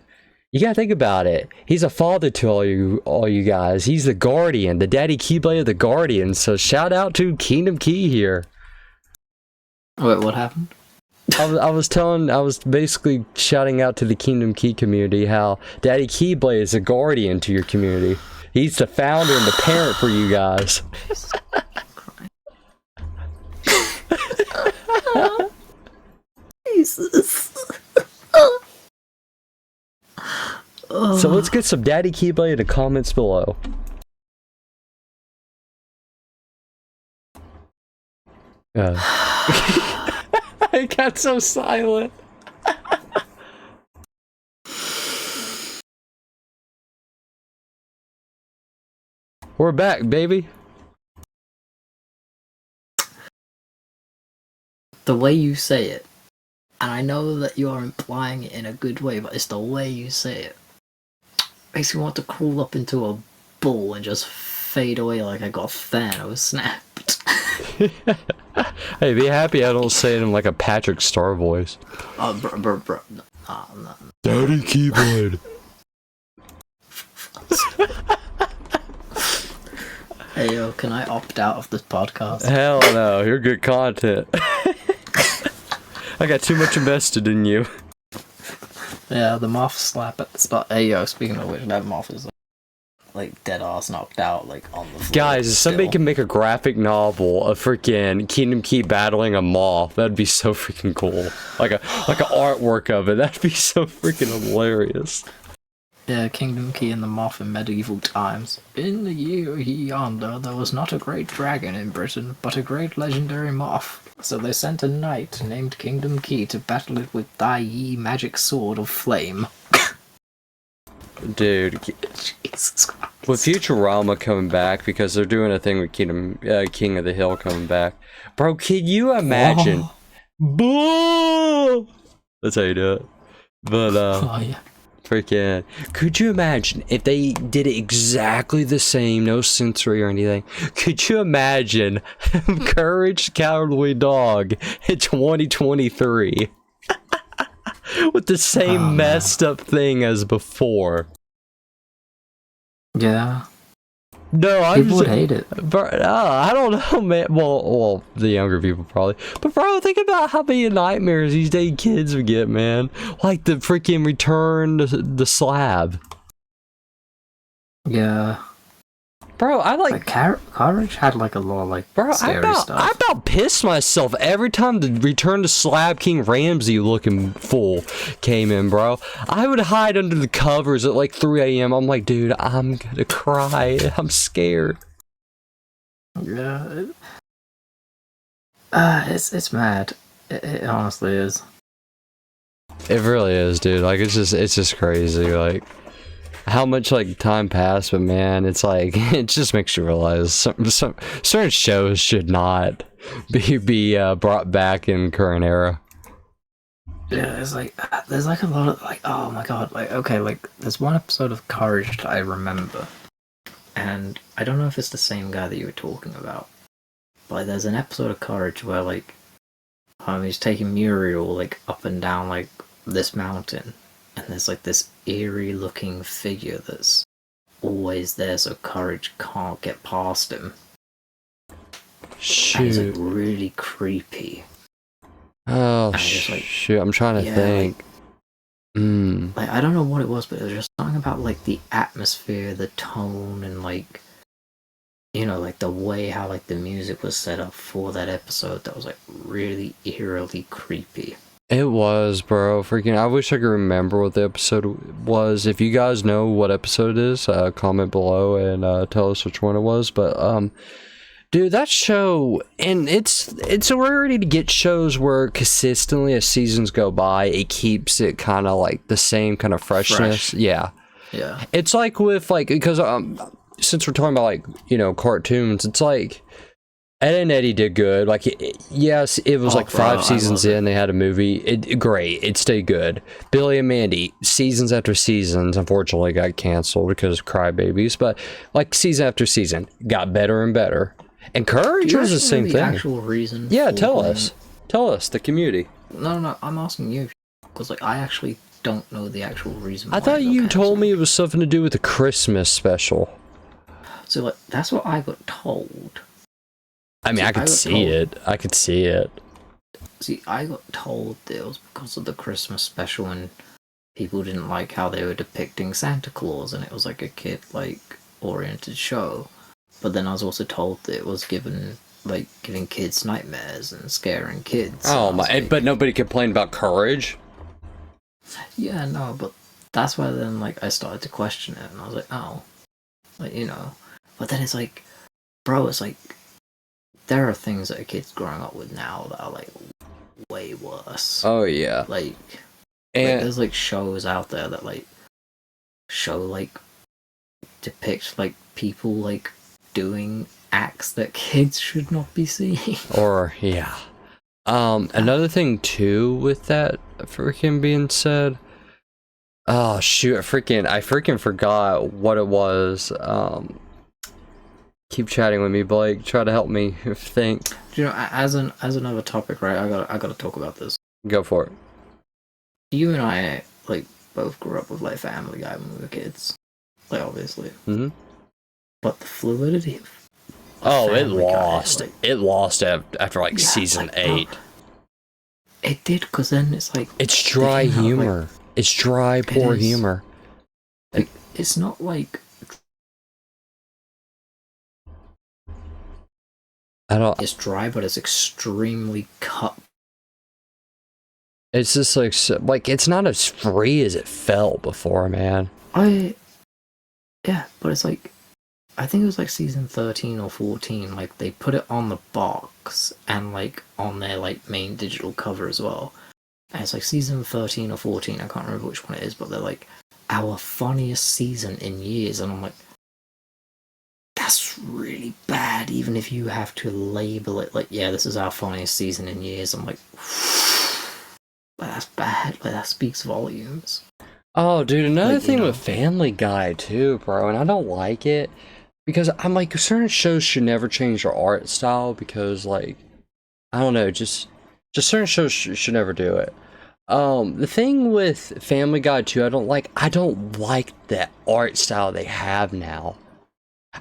[SPEAKER 1] you got to think about it. He's a father to all you guys. He's the guardian, the Daddy Keyblade of the guardian. So shout out to Kingdom Key here.
[SPEAKER 2] Wait, what happened?
[SPEAKER 1] I was basically shouting out to the Kingdom Key community how Daddy Keyblade is a guardian to your community. He's the founder and the parent for you guys.
[SPEAKER 2] Jesus.
[SPEAKER 1] So let's get some Daddy Keyblade in the comments below. I got so silent. We're back, baby.
[SPEAKER 2] The way you say it, and I know that you are implying it in a good way, but it's the way you say it. Makes me want to crawl up into a ball and just fade away like I got Thanos snapped.
[SPEAKER 1] Hey, be happy I don't say it in like a Patrick Star voice.
[SPEAKER 2] Oh, bro. No.
[SPEAKER 1] Daddy Keyblade.
[SPEAKER 2] Hey yo, can I opt out of this podcast?
[SPEAKER 1] Hell no, you're good content. I got too much invested in you.
[SPEAKER 2] Yeah, the moth slap at the spot. Hey yo, speaking of which, that moth is like dead ass knocked out, like on the floor.
[SPEAKER 1] Guys, if somebody
[SPEAKER 2] still.
[SPEAKER 1] can make a graphic novel of freaking Kingdom Key battling a moth, that'd be so freaking cool. Like an artwork of it, that'd be so freaking hilarious.
[SPEAKER 2] Yeah, Kingdom Key and the moth in medieval times. In the year yonder, there was not a great dragon in Britain, but a great legendary moth. So they sent a knight named Kingdom Key to battle it with thy ye magic sword of flame.
[SPEAKER 1] Dude,
[SPEAKER 2] Jesus Christ.
[SPEAKER 1] with Futurama coming back, because they're doing a thing with King of the Hill coming back. Bro, can you imagine? Boo! That's how you do it. But,
[SPEAKER 2] Oh yeah.
[SPEAKER 1] freaking, could you imagine if they did it exactly the same, no sensory or anything? Could you imagine Courage the Cowardly Dog in 2023 with the same messed up thing as before?
[SPEAKER 2] Yeah.
[SPEAKER 1] No, I
[SPEAKER 2] People would hate it.
[SPEAKER 1] Bro, I don't know, man. Well, the younger people probably. But bro, think about how many nightmares these day kids would get, man. Like the freaking return to the slab.
[SPEAKER 2] Yeah.
[SPEAKER 1] Bro, I like
[SPEAKER 2] Courage had like a lot of like scary
[SPEAKER 1] I
[SPEAKER 2] stuff.
[SPEAKER 1] about pissed myself every time the Return to Slab King Ramsey looking fool came in, bro. I would hide under the covers at like 3 a.m. I'm like, dude, I'm gonna cry. I'm scared.
[SPEAKER 2] Yeah. It's mad. It honestly is.
[SPEAKER 1] It really is, dude. Like it's just crazy. Like how much like time passed, but man, it's like it just makes you realize some certain shows should not be brought back in current era.
[SPEAKER 2] Yeah, it's like there's like a lot of like, oh my god, like okay, like there's one episode of Courage that I remember, and I don't know if it's the same guy that you were talking about, but like, there's an episode of Courage where like he's taking Muriel like up and down like this mountain, and there's like this eerie looking figure that's always there, so Courage can't get past him.
[SPEAKER 1] Shoot.
[SPEAKER 2] And he's like really creepy.
[SPEAKER 1] Oh
[SPEAKER 2] just, like,
[SPEAKER 1] shoot! I'm trying to think.
[SPEAKER 2] Like I don't know what it was, but it was just something about like the atmosphere, the tone, and like you know, like the way how like the music was set up for that episode that was like really eerily creepy.
[SPEAKER 1] It was, bro. Freaking, I wish I could remember what the episode was. If you guys know what episode it is, comment below and tell us which one it was. But dude, that show, and it's a rarity to get shows where consistently as seasons go by, it keeps it kind of like the same kind of freshness. Yeah. It's like with like, because since we're talking about like, you know, cartoons, it's like Ed and Eddie did good. Like, yes, it was like 5 seasons in, they had a movie. Great, it stayed good. Billy and Mandy, seasons after seasons, unfortunately got canceled because of crybabies, but like season after season, got better and better. And Courage was the same thing.
[SPEAKER 2] Actual reason?
[SPEAKER 1] Yeah, tell us, the community.
[SPEAKER 2] No, I'm asking you because like I actually don't know the actual reason.
[SPEAKER 1] I thought you told me it was something to do with the Christmas special.
[SPEAKER 2] So like that's what I got told.
[SPEAKER 1] I mean, I could see it.
[SPEAKER 2] See, I got told that it was because of the Christmas special and people didn't like how they were depicting Santa Claus and it was like a kid like oriented show. But then I was also told that it was giving kids nightmares and scaring kids.
[SPEAKER 1] Oh my! Like, but nobody complained about Courage.
[SPEAKER 2] Yeah, no, but that's why then like I started to question it and I was like, oh, like you know. But then it's like, bro, it's like there are things that a kid's growing up with now that are like way worse.
[SPEAKER 1] Oh yeah.
[SPEAKER 2] Like there's like shows out there that like show like depict like people like doing acts that kids should not be seeing.
[SPEAKER 1] Or yeah. Another thing too with that freaking being said. Oh shoot, I freaking forgot what it was. Keep chatting with me, Blake. Try to help me think.
[SPEAKER 2] Do you know, as another topic, right? I gotta talk about this.
[SPEAKER 1] Go for it.
[SPEAKER 2] You and I like both grew up with like Family Guy when we were kids, like obviously.
[SPEAKER 1] Mm-hmm.
[SPEAKER 2] But the fluidity
[SPEAKER 1] Oh, it
[SPEAKER 2] Family Guy.
[SPEAKER 1] lost.
[SPEAKER 2] Like,
[SPEAKER 1] It lost after like
[SPEAKER 2] yeah,
[SPEAKER 1] season
[SPEAKER 2] like, bro,
[SPEAKER 1] 8.
[SPEAKER 2] it did, because then it's like
[SPEAKER 1] It's
[SPEAKER 2] they
[SPEAKER 1] dry
[SPEAKER 2] came out with, like,
[SPEAKER 1] humor. It's dry,
[SPEAKER 2] it
[SPEAKER 1] poor
[SPEAKER 2] is
[SPEAKER 1] humor. And
[SPEAKER 2] like it's not like
[SPEAKER 1] I don't.
[SPEAKER 2] it's dry, but it's extremely cut.
[SPEAKER 1] It's just like like it's not as free as it felt before, man.
[SPEAKER 2] Yeah, but it's like I think it was like season 13 or 14. Like they put it on the box and like on their like main digital cover as well. And it's like season 13 or 14. I can't remember which one it is, but they're like our funniest season in years, and I'm like, that's really bad. Even if you have to label it like, yeah, this is our funniest season in years. I'm like, that's bad. Like that speaks volumes.
[SPEAKER 1] Oh, dude, another
[SPEAKER 2] Like,
[SPEAKER 1] thing with Family Guy too, bro, and I don't like it because I'm like certain shows should never change their art style because like I don't know, just certain shows should never do it. The thing with Family Guy too, I don't like the art style they have now.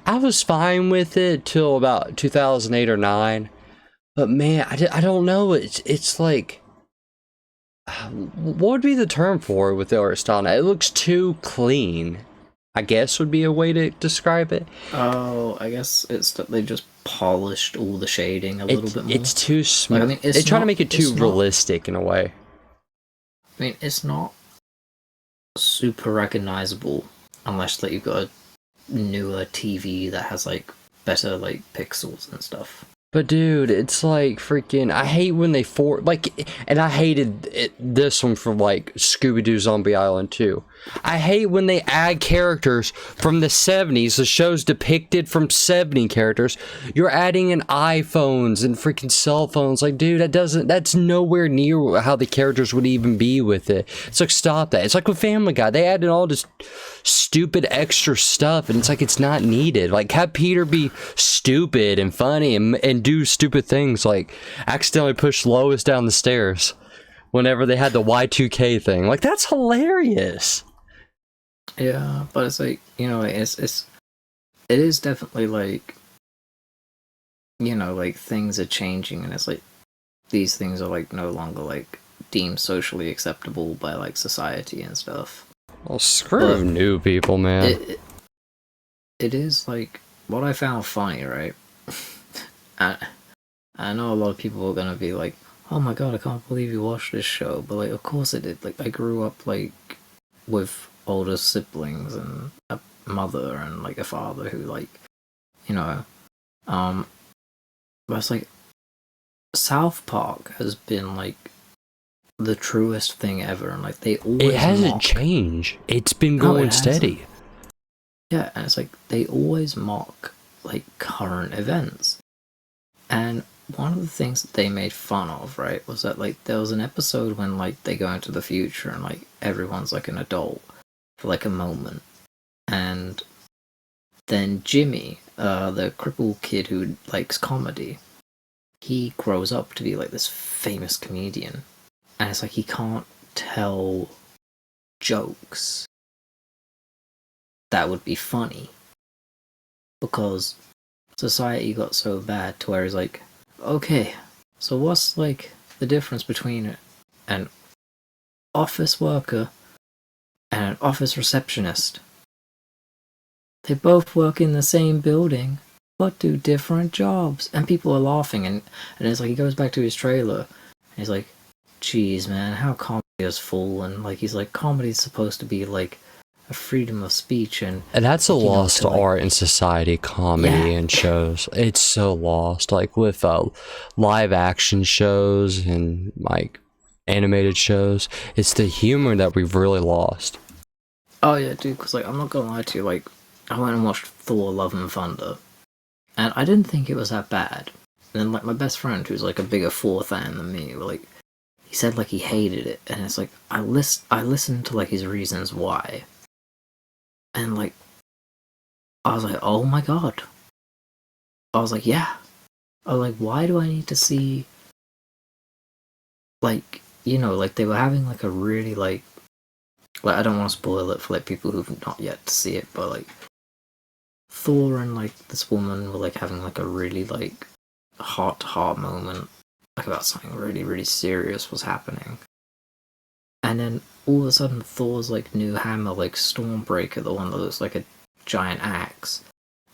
[SPEAKER 1] I was fine with it till about 2008 or 9, but man, I don't know. It's like what would be the term for it with the art style now? It looks too clean, I guess would be a way to describe it.
[SPEAKER 2] Oh, I guess it's that they just polished all the shading a little bit more.
[SPEAKER 1] It's too small.
[SPEAKER 2] Like, I mean,
[SPEAKER 1] They try to make it too realistic in a way.
[SPEAKER 2] I mean, it's not super recognizable unless that you've got a newer TV that has like better like pixels and stuff.
[SPEAKER 1] But dude, it's like freaking. I hate when they and I hated this one from like Scooby Doo Zombie Island too. I hate when they add characters from the 70s. The show's depicted from 70 characters. You're adding in iPhones and freaking cell phones. Like, dude, that's nowhere near how the characters would even be with it. It's like, stop that. It's like with Family Guy. They added all this stupid extra stuff, and it's like it's not needed. Like, have Peter be stupid and funny and do stupid things, like accidentally push Lois down the stairs whenever they had the Y2K thing. Like, that's hilarious.
[SPEAKER 2] Yeah, but it's like, it is definitely like, like things are changing, and it's like these things are like no longer like deemed socially acceptable by like society and stuff.
[SPEAKER 1] Well, screw new people, man.
[SPEAKER 2] It is like what I found funny, right? I know a lot of people are gonna be like, "Oh my god, I can't believe you watched this show," but like, of course I did. Like, I grew up like with older siblings and a mother and like a father who like, you know, but it's like South Park has been like the truest thing ever, and like they always
[SPEAKER 1] it hasn't changed. It's been going steady.
[SPEAKER 2] Yeah, and it's like they always mock like current events. And one of the things that they made fun of, right, was that like there was an episode when like they go into the future and like everyone's like an adult for like a moment. And then Jimmy, the crippled kid who likes comedy, he grows up to be like this famous comedian. And it's like he can't tell jokes that would be funny because society got so bad to where he's like, okay, so what's like the difference between an office worker and an office receptionist? They both work in the same building but do different jobs. And people are laughing, and it's like he goes back to his trailer and he's like, geez man, how comedy is full. And like he's like, comedy's supposed to be like a freedom of speech, and
[SPEAKER 1] that's a lost art in society, comedy and shows. It's so lost, like with live action shows and like animated shows. It's the humor that we've really lost.
[SPEAKER 2] Oh yeah, dude, because like I'm not gonna lie to you, like I went and watched Thor Love and Thunder, and I didn't think it was that bad. And then like my best friend, who's like a bigger Thor fan than me, like he said like he hated it, and it's like I listened to like his reasons why. And like, I was like, oh my god. I was like, yeah. I was like, why do I need to see, like, like they were having like a really like I don't want to spoil it for like people who've not yet to see it, but like Thor and like this woman were like having like a really like heart to heart moment, like about something really really serious was happening, and then all of a sudden Thor's like new hammer, like Stormbreaker, the one that looks like a giant axe,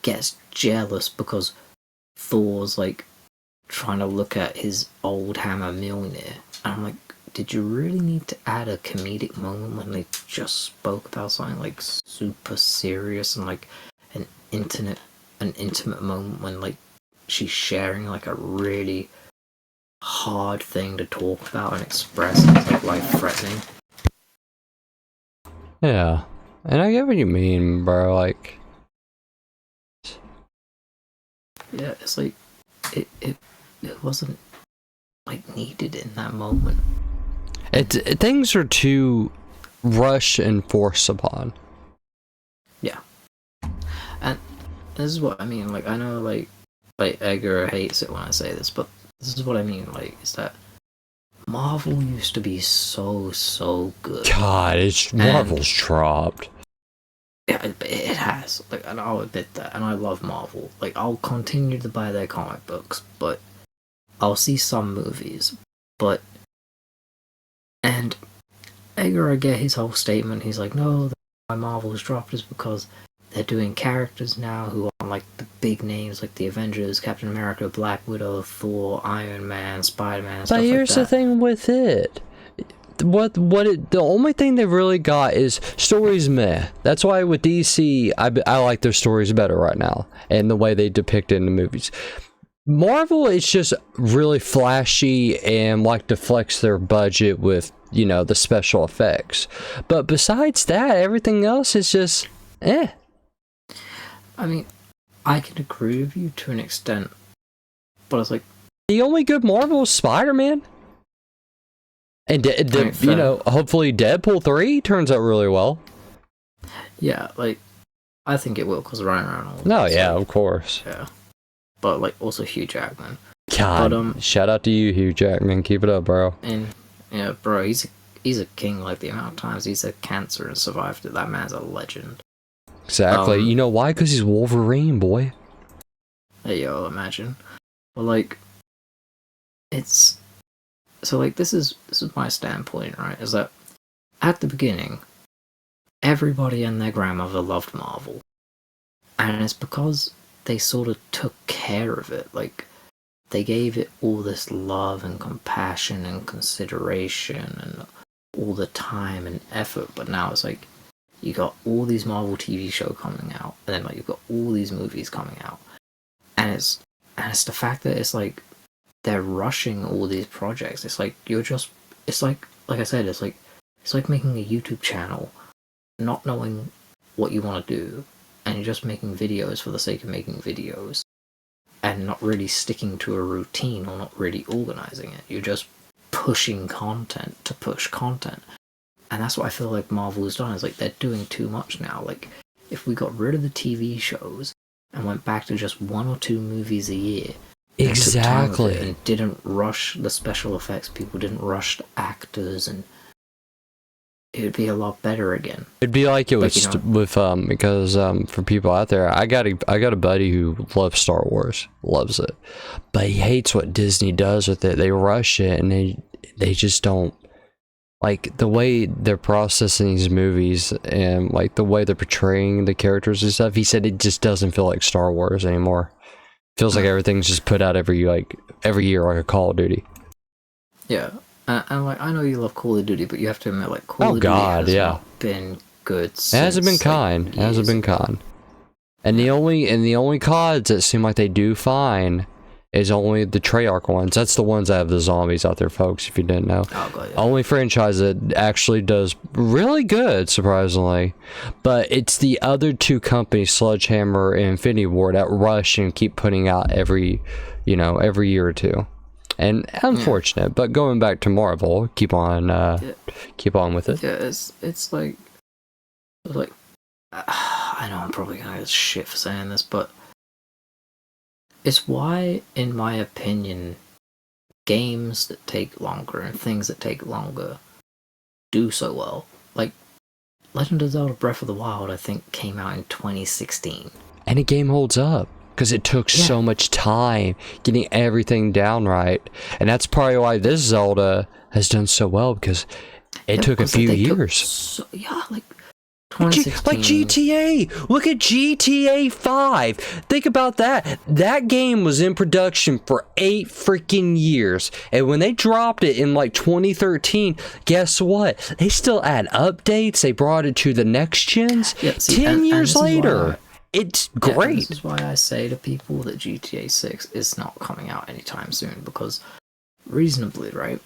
[SPEAKER 2] gets jealous because Thor's like trying to look at his old hammer Mjolnir. And I'm like, did you really need to add a comedic moment when they just spoke about something like super serious and like an intimate moment when like she's sharing like a really hard thing to talk about and express, and it's like life threatening.
[SPEAKER 1] Yeah, and I get what you mean, bro. Like,
[SPEAKER 2] Yeah, it's like it wasn't like needed in that moment.
[SPEAKER 1] things are too rushed and forced upon.
[SPEAKER 2] Yeah, and this is what I mean. Like I know like Edgar hates it when I say this, but this is what I mean. Like is that Marvel used to be so good.
[SPEAKER 1] God, Marvel's dropped.
[SPEAKER 2] Yeah, it has. Like, and I'll admit that. And I love Marvel. Like, I'll continue to buy their comic books, but I'll see some movies. But and Edgar, I get his whole statement. He's like, no, why Marvel's dropped is because they're doing characters now who are like the big names, like the Avengers, Captain America, Black Widow, Thor, Iron Man, Spider-Man, stuff like that.
[SPEAKER 1] But here's the thing with it. The only thing they really got is stories meh. That's why with DC, I like their stories better right now, and the way they depict it in the movies. Marvel is just really flashy and like to flex their budget with, you know, the special effects. But besides that, everything else is just eh.
[SPEAKER 2] I mean, I can agree with you to an extent, but it's like
[SPEAKER 1] the only good Marvel is Spider-Man. And you know, hopefully Deadpool 3 turns out really well.
[SPEAKER 2] Yeah, like I think it will because Ryan Reynolds.
[SPEAKER 1] No, yeah, of course.
[SPEAKER 2] Yeah, but like also Hugh Jackman.
[SPEAKER 1] God,
[SPEAKER 2] but,
[SPEAKER 1] shout out to you, Hugh Jackman. Keep it up, bro.
[SPEAKER 2] And yeah, bro, he's a king. Like the amount of times he's had cancer and survived it, that man's a legend.
[SPEAKER 1] Exactly. You know why? Because he's Wolverine, boy.
[SPEAKER 2] Hey, yo, imagine. But like, it's so like this is my standpoint, right? Is that at the beginning, everybody and their grandmother loved Marvel, and it's because they sort of took care of it. Like they gave it all this love and compassion and consideration and all the time and effort. But now it's like you got all these Marvel TV shows coming out, and then like you've got all these movies coming out, and it's the fact that it's like they're rushing all these projects. It's like it's like I said, it's like making a YouTube channel, not knowing what you want to do, and you're just making videos for the sake of making videos, and not really sticking to a routine or not really organizing it. You're just pushing content to push content. And that's what I feel like Marvel has done, is like they're doing too much now. Like if we got rid of the TV shows and went back to just 1 or 2 movies a year,
[SPEAKER 1] exactly,
[SPEAKER 2] and didn't rush the special effects, people didn't rush the actors, and it would be a lot better again.
[SPEAKER 1] It'd be like it was with because for people out there, I got a buddy who loves Star Wars, loves it, but he hates what Disney does with it. They rush it, and they just don't like the way they're processing these movies and like the way they're portraying the characters and stuff. He said it just doesn't feel like Star Wars anymore. Feels like everything's just put out every year, like a Call of Duty.
[SPEAKER 2] Yeah, and like I know you love Call of Duty, but you have to admit, like Call of Duty has not been good.
[SPEAKER 1] It hasn't been kind. It hasn't been kind. And the only CODs that seem like they do fine is only the Treyarch ones. That's the ones that have the zombies out there, folks. If you didn't know, only franchise that actually does really good, surprisingly. But it's the other 2 companies, Sledgehammer and Infinity Ward, that rush and keep putting out every year or 2. And unfortunate, but going back to Marvel, keep on with it.
[SPEAKER 2] Yeah, it's like I know I'm probably gonna get shit for saying this, but it's why, in my opinion, games that take longer and things that take longer do so well. Like Legend of Zelda: Breath of the Wild, I think came out in 2016.
[SPEAKER 1] and the game holds up because it took so much time getting everything down right. And that's probably why this Zelda has done so well, because it took a few years.
[SPEAKER 2] Like 2016.
[SPEAKER 1] Like GTA. Look at GTA 5. Think about that. That game was in production for 8 freaking years. And when they dropped it in like 2013, guess what? They still add updates. They brought it to the next gens. 10 years later. It's great.
[SPEAKER 2] This is why I say to people that GTA 6 is not coming out anytime soon, because reasonably, right?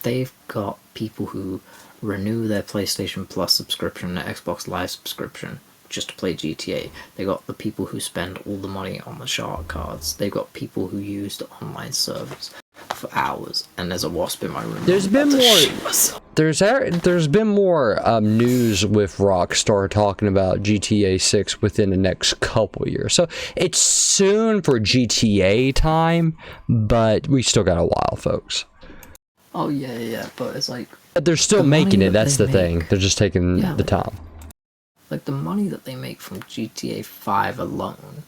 [SPEAKER 2] They've got people who renew their PlayStation Plus subscription, their Xbox Live subscription, just to play GTA. They got the people who spend all the money on the shark cards. They've got people who use the online servers for hours. And there's a wasp in my room.
[SPEAKER 1] There's been more news with Rockstar talking about GTA 6 within the next couple years. So it's soon for GTA time, but we still got a while, folks.
[SPEAKER 2] Oh yeah, but it's like,
[SPEAKER 1] but they're still making it. That's the thing. They're just taking the time.
[SPEAKER 2] Like the money that they make from GTA 5 alone,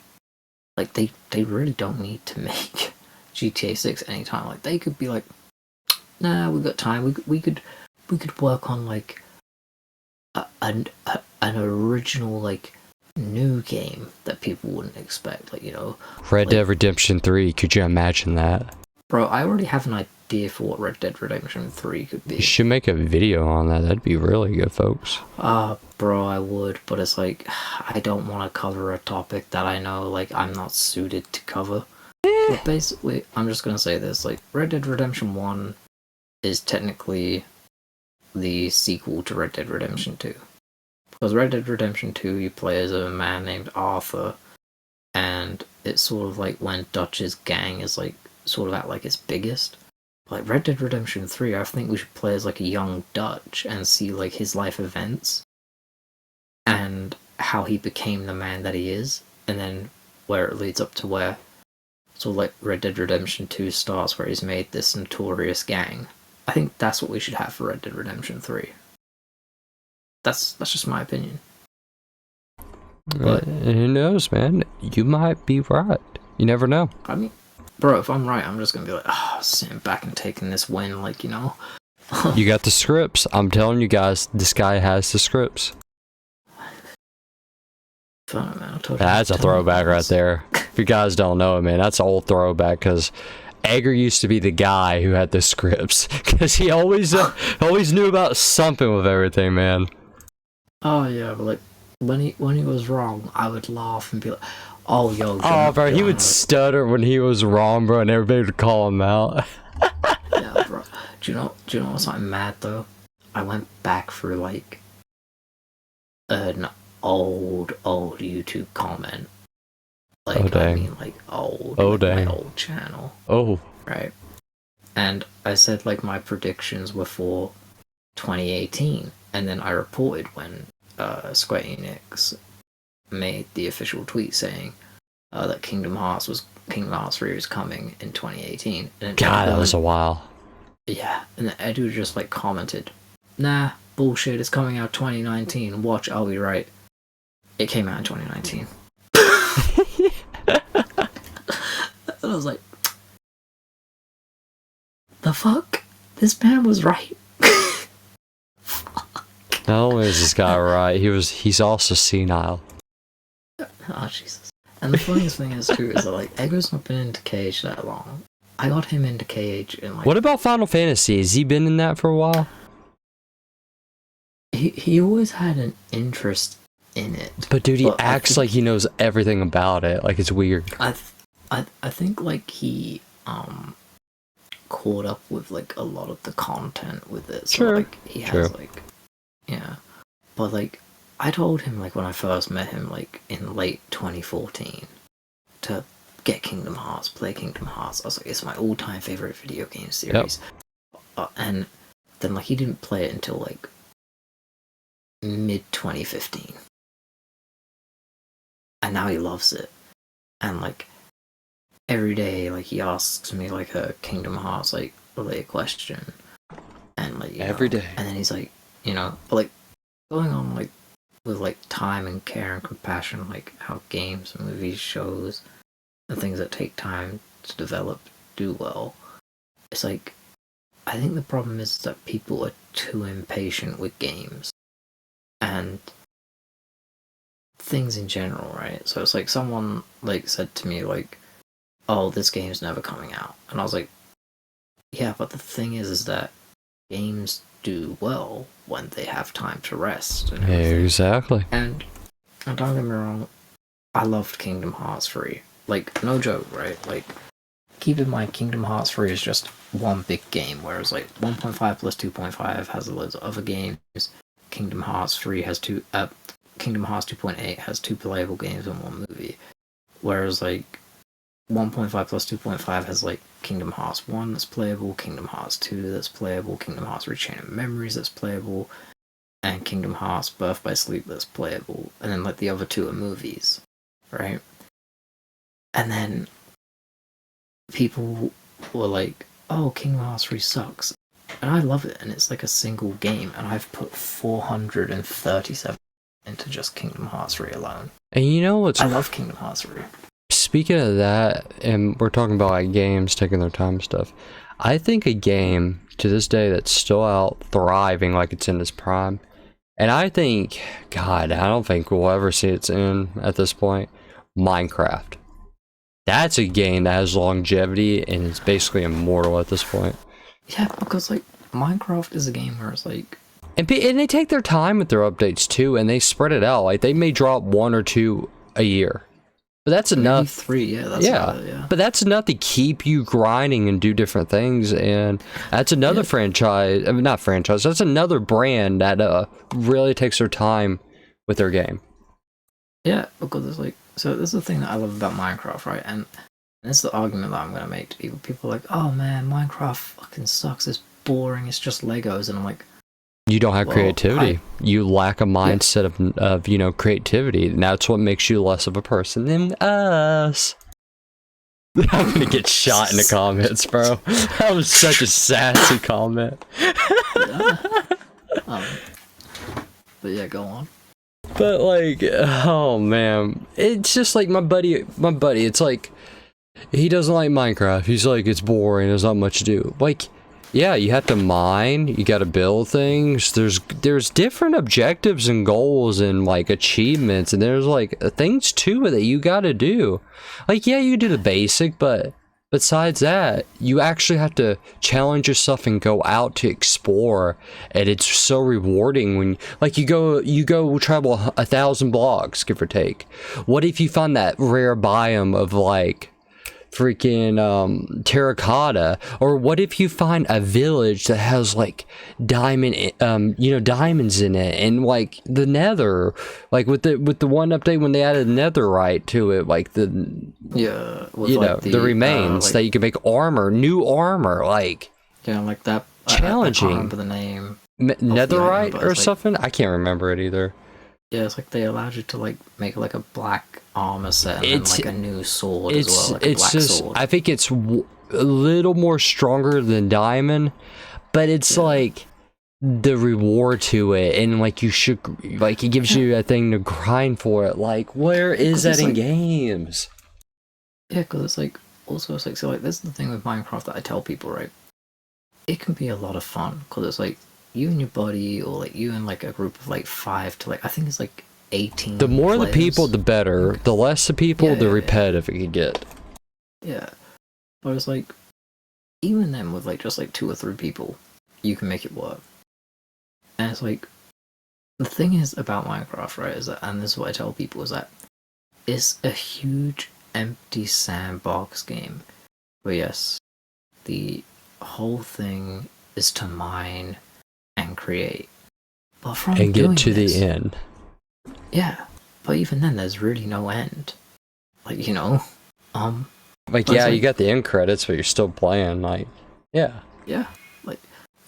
[SPEAKER 2] like they really don't need to make GTA 6 anytime. Like they could be like, nah, we got time. We could work on like an original like new game that people wouldn't expect. Like, you know,
[SPEAKER 1] Red Dead Redemption 3. Could you imagine that?
[SPEAKER 2] Bro, I already have an idea for what Red Dead Redemption 3 could be.
[SPEAKER 1] You should make a video on that. That'd be really good, folks.
[SPEAKER 2] Bro, I would, but it's like, I don't want to cover a topic that I know, like, I'm not suited to cover. But basically, I'm just gonna say this, like, Red Dead Redemption 1 is technically the sequel to Red Dead Redemption 2. Because Red Dead Redemption 2, you play as a man named Arthur, and it's sort of like when Dutch's gang is, like, sort of at like its biggest. Like Red Dead Redemption 3, I think we should play as like a young Dutch and see like his life events and how he became the man that he is, and then where it leads up to where so like Red Dead Redemption 2 starts, where he's made this notorious gang. I think that's what we should have for Red Dead Redemption 3. That's just my opinion. But
[SPEAKER 1] who knows, man? You might be right. You never know.
[SPEAKER 2] I mean, bro, if I'm right, I'm just gonna be like, sitting back and taking this win, like, you know.
[SPEAKER 1] You got the scripts. I'm telling you guys, this guy has the scripts.
[SPEAKER 2] Fun, man.
[SPEAKER 1] That's a throwback right there. If you guys don't know it, man, that's an old throwback, because Edgar used to be the guy who had the scripts, because he always knew about something with everything, man.
[SPEAKER 2] Oh yeah, but like when he was wrong, I would laugh and be like, "Oh yo,
[SPEAKER 1] oh bro, he would stutter when he was wrong, bro, and everybody would call him out."
[SPEAKER 2] Yeah, bro. Do you know what's something mad though? I went back through like an old YouTube comment. Like,
[SPEAKER 1] oh dang.
[SPEAKER 2] I mean, like old.
[SPEAKER 1] Oh
[SPEAKER 2] like,
[SPEAKER 1] dang.
[SPEAKER 2] My old channel.
[SPEAKER 1] Oh.
[SPEAKER 2] Right. And I said like my predictions were for 2018, and then I reported when Square Enix made the official tweet saying that Kingdom Hearts 3 was coming in 2018. And
[SPEAKER 1] God, that was a while.
[SPEAKER 2] Yeah, and then Edu just like commented, "Nah, bullshit. It's coming out 2019. Watch, I'll be right." It came out in 2019. And I was like, "The fuck? This man was right."
[SPEAKER 1] Not only is this guy right, he's also senile.
[SPEAKER 2] Oh Jesus! And the funniest thing is too is that like Edgar's not been into KH that long. I got him into KH in like.
[SPEAKER 1] What about Final Fantasy? Has he been in that for a while?
[SPEAKER 2] He always had an interest in it.
[SPEAKER 1] But dude, he acts like he knows everything about it. Like it's weird.
[SPEAKER 2] I think like he caught up with like a lot of the content with it. So
[SPEAKER 1] Sure.
[SPEAKER 2] like he has like yeah. But like I told him like when I first met him like in late 2014 to get Kingdom Hearts, play Kingdom Hearts. I was like, it's my all-time favorite video game series. Yep. And then like he didn't play it until like mid 2015. And now he loves it. And like every day like he asks me like a Kingdom Hearts like related question. And like
[SPEAKER 1] every day.
[SPEAKER 2] And then he's like, you know, like going on like with like time and care and compassion, like how games, movies, shows, the things that take time to develop do well. It's like, I think the problem is that people are too impatient with games and things in general, right? So it's like someone like said to me like, "Oh, this game's never coming out," and I was like, "Yeah, but the thing is that games do well when they have time to rest and everything."
[SPEAKER 1] Exactly.
[SPEAKER 2] And don't get me wrong, I loved Kingdom Hearts 3. Like, no joke, right? Like, keep in mind, Kingdom Hearts 3 is just one big game, whereas, like, 1.5 plus 2.5 has loads of other games. Kingdom Hearts 3 has Kingdom Hearts 2.8 has 2 playable games and 1 movie. Whereas, like, 1.5 plus 2.5 has, like, Kingdom Hearts 1 that's playable, Kingdom Hearts 2 that's playable, Kingdom Hearts Rechain of Memories that's playable, and Kingdom Hearts Birth by Sleep that's playable, and then like the other 2 are movies, right? And then people were like, "Oh, Kingdom Hearts 3 sucks," and I love it, and it's like a single game, and I've put 437 into just Kingdom Hearts 3 alone.
[SPEAKER 1] And you know what's...
[SPEAKER 2] I love Kingdom Hearts 3.
[SPEAKER 1] Speaking of that, and we're talking about like games taking their time and stuff, I think a game to this day that's still out thriving like it's in its prime, and I think, God, I don't think we'll ever see its end at this point, Minecraft. That's a game that has longevity and is basically immortal at this point.
[SPEAKER 2] Yeah, because like Minecraft is a game where it's like,
[SPEAKER 1] and they take their time with their updates too, and they spread it out. Like they may drop 1 or 2 a year, but that's enough.
[SPEAKER 2] 3, yeah, that's yeah.
[SPEAKER 1] But that's enough to keep you grinding and do different things, and that's another franchise. I mean, not franchise. That's another brand that really takes their time with their game.
[SPEAKER 2] Yeah, because it's like, so this is the thing that I love about Minecraft, right? And this is the argument that I'm gonna make to people. People are like, "Oh man, Minecraft fucking sucks. It's boring. It's just Legos," and I'm like,
[SPEAKER 1] you don't have creativity. You lack a mindset of you know, creativity, and that's what makes you less of a person than us. I'm gonna get shot in the comments, bro. That was such a sassy comment.
[SPEAKER 2] But yeah, go on.
[SPEAKER 1] But like, oh man, it's just like my buddy. It's like he doesn't like Minecraft. He's like, it's boring. There's not much to do. Like, yeah, you have to mine. You got to build things. There's different objectives and goals and like achievements, and there's like things too that you got to do. Like, yeah, you do the basic, but besides that, you actually have to challenge yourself and go out to explore, and it's so rewarding when like you go travel 1,000 blocks, give or take. What if you find that rare biome of like freaking terracotta, or what if you find a village that has like diamonds in it, and like the nether, like with the one update when they added netherite to it, like the the remains that you can make new armor, like
[SPEAKER 2] like that
[SPEAKER 1] challenging.
[SPEAKER 2] I can't remember the name.
[SPEAKER 1] Netherite or something. I can't remember it either.
[SPEAKER 2] Yeah, it's like they allowed you to like make like a black armor set and then, like a new sword as well, like a black sword.
[SPEAKER 1] I think it's a little more stronger than diamond, but it's like the reward to it, and like you should, like it gives you a thing to grind for it. Like, where is that in games?
[SPEAKER 2] Yeah, because it's like, also it's like, so like this is the thing with Minecraft that I tell people, right? It can be a lot of fun because it's like you and your buddy, or like you and like a group of like 5 to like, I think it's like 18
[SPEAKER 1] the more
[SPEAKER 2] players.
[SPEAKER 1] The people, the better. The less the people, the repetitive it can get.
[SPEAKER 2] Yeah, but it's like, even then with like just like 2 or 3 people, you can make it work. And it's like, the thing is about Minecraft, right, is that, and this is what I tell people, is that it's a huge empty sandbox game where yes, the whole thing is to mine and create, but from
[SPEAKER 1] and get to the end.
[SPEAKER 2] Yeah, but even then, there's really no end. Like, you know,
[SPEAKER 1] like, yeah, you got the end credits, but you're still playing. Like, yeah,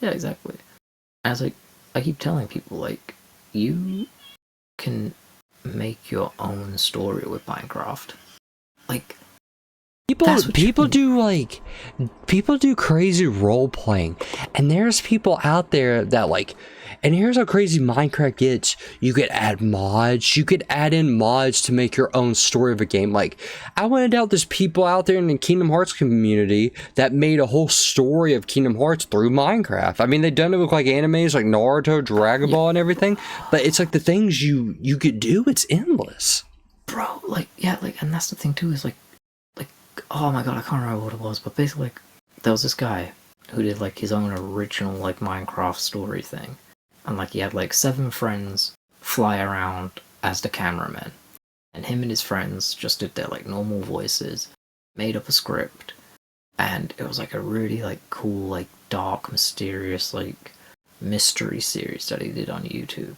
[SPEAKER 2] exactly. As like, I keep telling people, like, you can make your own story with Minecraft. Like,
[SPEAKER 1] People do crazy role playing, and there's people out there that like, and here's how crazy Minecraft gets. You could add mods. You could add in mods to make your own story of a game. Like, I wouldn't doubt there's people out there in the Kingdom Hearts community that made a whole story of Kingdom Hearts through Minecraft. I mean, they've done it with like animes like Naruto, Dragon Ball, and everything. But it's like the things you could do. It's endless,
[SPEAKER 2] bro. Like, yeah, like, and that's the thing too. Is like, oh my god, I can't remember what it was, but basically, like, there was this guy who did like his own original like Minecraft story thing, and like he had like 7 friends fly around as the cameramen, and him and his friends just did their like normal voices, made up a script, and it was like a really like cool, like dark, mysterious, like mystery series that he did on YouTube,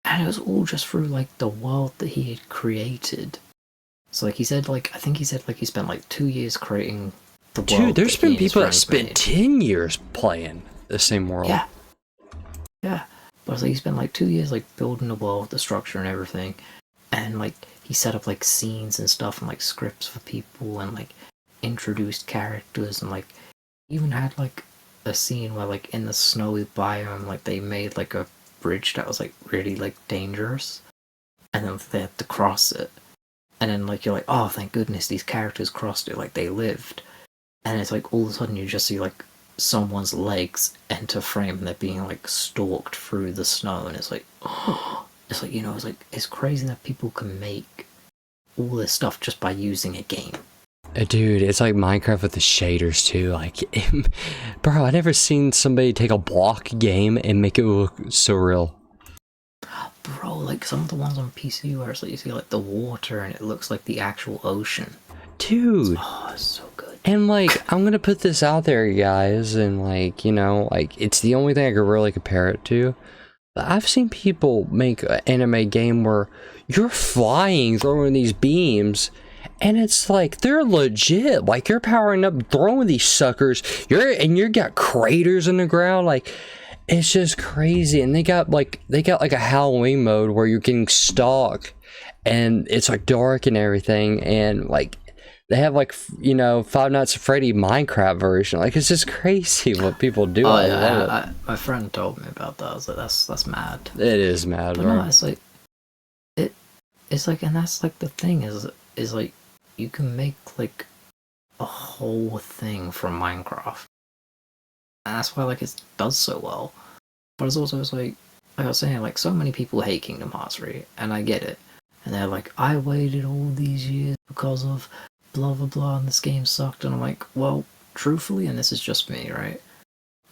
[SPEAKER 2] and it was all just through like the world that he had created. So like he said, like I think he said like he spent like 2 years creating the world.
[SPEAKER 1] Dude, there's been people that spent 10 years playing the same world.
[SPEAKER 2] Yeah. Yeah. But like he spent like 2 years like building the world, the structure and everything. And like he set up like scenes and stuff and like scripts for people and like introduced characters and like even had like a scene where like in the snowy biome like they made like a bridge that was like really like dangerous. And then they had to cross it. And then, like, you're like, oh, thank goodness these characters crossed it, like, they lived. And it's like, all of a sudden you just see, like, someone's legs enter frame and they're being, like, stalked through the snow. And it's like, oh, it's like, you know, it's like, it's crazy that people can make all this stuff just by using a game.
[SPEAKER 1] Dude, it's like Minecraft with the shaders, too. Like, bro, I never seen somebody take a block game and make it look so real.
[SPEAKER 2] Bro, like some of the ones on PC where it's like you see like the water and it looks like the actual ocean.
[SPEAKER 1] Dude.
[SPEAKER 2] Oh, it's so good.
[SPEAKER 1] And like, I'm gonna put this out there, guys, and like, you know, like, it's the only thing I could really compare it to. But I've seen people make an anime game where you're flying, throwing these beams, and it's like, they're legit. Like, you're powering up, throwing these suckers, you got craters in the ground, like... It's just crazy, and they got like a Halloween mode where you're getting stalked, and it's like dark and everything, and like they have like, you know, Five Nights at Freddy Minecraft version. Like, it's just crazy what people do.
[SPEAKER 2] Oh yeah, my friend told me about that. I was like, that's mad.
[SPEAKER 1] It is mad,
[SPEAKER 2] but
[SPEAKER 1] bro.
[SPEAKER 2] no, it's like it's like, and that's like the thing is like you can make like a whole thing from Minecraft. And that's why like it does so well. But it's also like I was saying, like so many people hate Kingdom Hearts 3, and I get it. And they're like, I waited all these years because of blah blah blah and this game sucked, and I'm like, well, truthfully, and this is just me, right?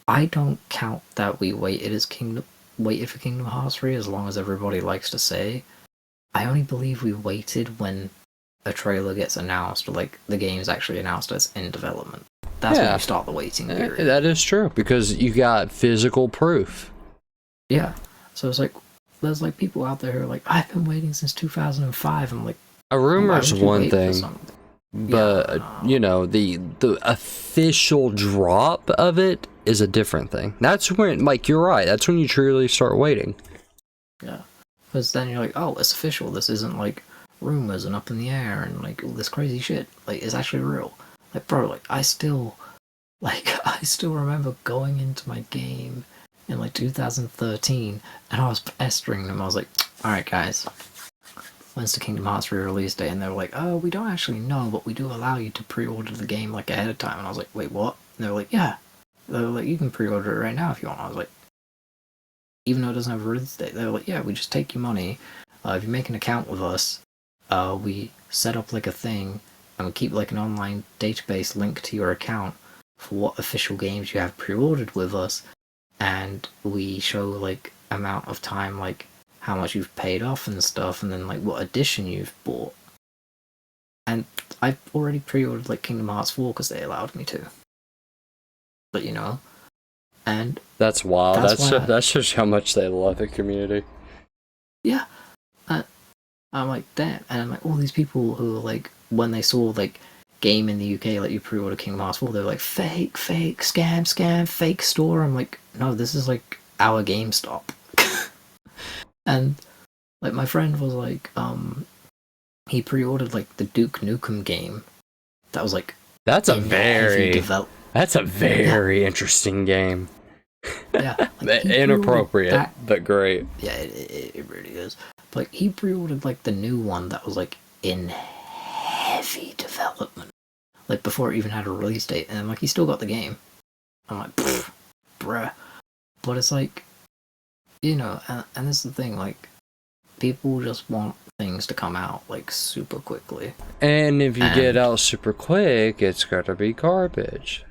[SPEAKER 2] I don't count that we waited for Kingdom Hearts 3 as long as everybody likes to say. I only believe we waited when a trailer gets announced, or like the game's actually announced as in development. That's when you start the waiting period.
[SPEAKER 1] That is true, because you got physical proof.
[SPEAKER 2] Yeah. So it's like, there's like people out there who are like, I've been waiting since 2005. I'm like,
[SPEAKER 1] a rumor's one thing, but you know, the official drop of it is a different thing. That's when, like, you're right, that's when you truly start waiting.
[SPEAKER 2] Yeah. Because then you're like, oh, it's official. This isn't like rumors and up in the air and like all this crazy shit. Like, it's actually real. Like, bro, like, I still remember going into my game in, like, 2013, and I was pestering them. I was like, alright, guys, when's the Kingdom Hearts 3 release date? And they were like, oh, we don't actually know, but we do allow you to pre-order the game, like, ahead of time. And I was like, wait, what? And they were like, yeah. They were like, you can pre-order it right now if you want. I was like, even though it doesn't have a release date, they were like, yeah, we just take your money. If you make an account with us, we set up, like, a thing, and we keep like an online database linked to your account for what official games you have pre-ordered with us, and we show like amount of time, like how much you've paid off and stuff, and then like what edition you've bought. And I've already pre-ordered like Kingdom Hearts 4 because they allowed me to. But you know, and
[SPEAKER 1] that's wild. That shows how much they love the community.
[SPEAKER 2] Yeah, I'm like, damn, and like all these people who are like, when they saw like game in the UK, like you pre-order Kingdom Hearts 4, they're like, fake, scam, fake store. I'm like, no, this is like our GameStop. And like my friend was like, he pre-ordered like the Duke Nukem game that was like
[SPEAKER 1] That's a
[SPEAKER 2] heavy
[SPEAKER 1] very interesting game.
[SPEAKER 2] Yeah, like,
[SPEAKER 1] Inappropriate, but great.
[SPEAKER 2] Yeah, it really is. But like, he pre-ordered like the new one that was like in heavy development, like before it even had a release date, and like he still got the game. I'm like, bruh. But it's like, you know, and this is the thing, like, people just want things to come out like super quickly.
[SPEAKER 1] And if you get out super quick, it's gotta be garbage.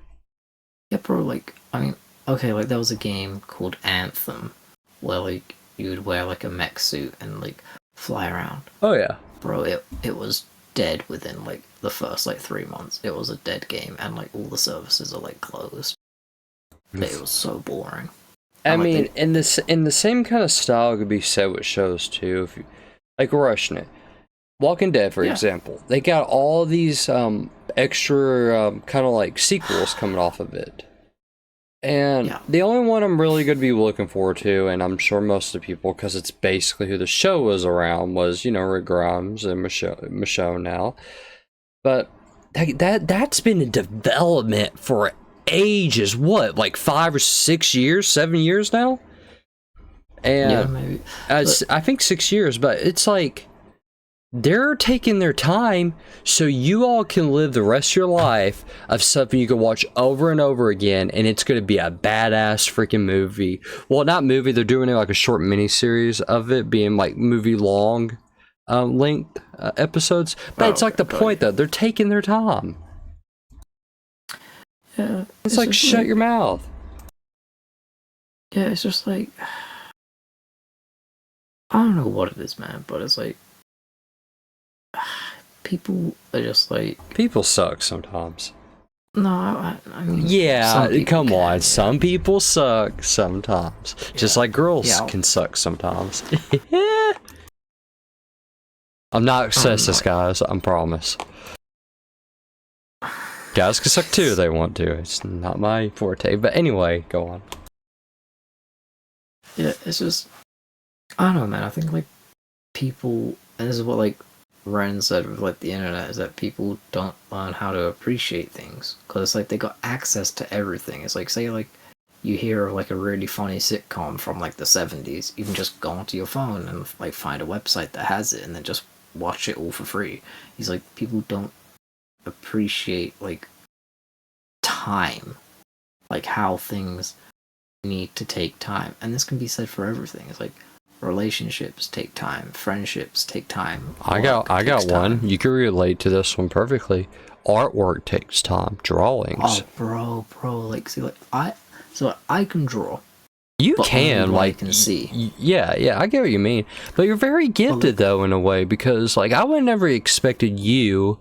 [SPEAKER 2] Yeah, bro. Like, I mean, okay, like there was a game called Anthem where like you would wear like a mech suit and like fly around.
[SPEAKER 1] Oh yeah,
[SPEAKER 2] bro. It was dead within like the first like 3 months. It was a dead game, and like all the services are like closed. It was so boring.
[SPEAKER 1] I mean, in the same kind of style could be said with shows too. If you, like rushing it, Walking Dead, for example, they got all these extra kind of like sequels coming off of it. And the only one I'm really going to be looking forward to, and I'm sure most of the people, because it's basically who the show was around, was, you know, Rick Grimes and Michonne now. But that's been in development for ages. What, like 5 or 6 years, 7 years now? And
[SPEAKER 2] yeah, maybe.
[SPEAKER 1] I think 6 years, but it's like they're taking their time so you all can live the rest of your life of something you can watch over and over again, and it's going to be a badass freaking movie. Well, not movie, they're doing it like a short mini series of it being like movie long length episodes, but it's like the point though, they're taking their time.
[SPEAKER 2] Yeah,
[SPEAKER 1] it's like shut your mouth.
[SPEAKER 2] Yeah, it's just like, I don't know what it is, man, but it's like people are just like,
[SPEAKER 1] people suck sometimes.
[SPEAKER 2] No, I mean,
[SPEAKER 1] yeah, come on. Some people suck sometimes, just like girls can suck sometimes. I'm not sexist, guys. I promise. Guys can suck too if they want to. It's not my forte. But anyway, go on.
[SPEAKER 2] Yeah, it's just, I don't know, man. I think like people, and this is what like Ren said with like the internet, is that people don't learn how to appreciate things because it's like they got access to everything. It's like, say like you hear of like a really funny sitcom from like the 70s, you can just go onto your phone and like find a website that has it and then just watch it all for free. He's like, people don't appreciate like time, like how things need to take time, and this can be said for everything. It's like relationships take time, friendships take time.
[SPEAKER 1] I got one. You can relate to this one perfectly. Artwork takes time. Drawings.
[SPEAKER 2] Oh, bro. Like, see, like I can draw.
[SPEAKER 1] You can, like,
[SPEAKER 2] I can see.
[SPEAKER 1] Yeah, I get what you mean. But you're very gifted though, in a way, because like I would never expected you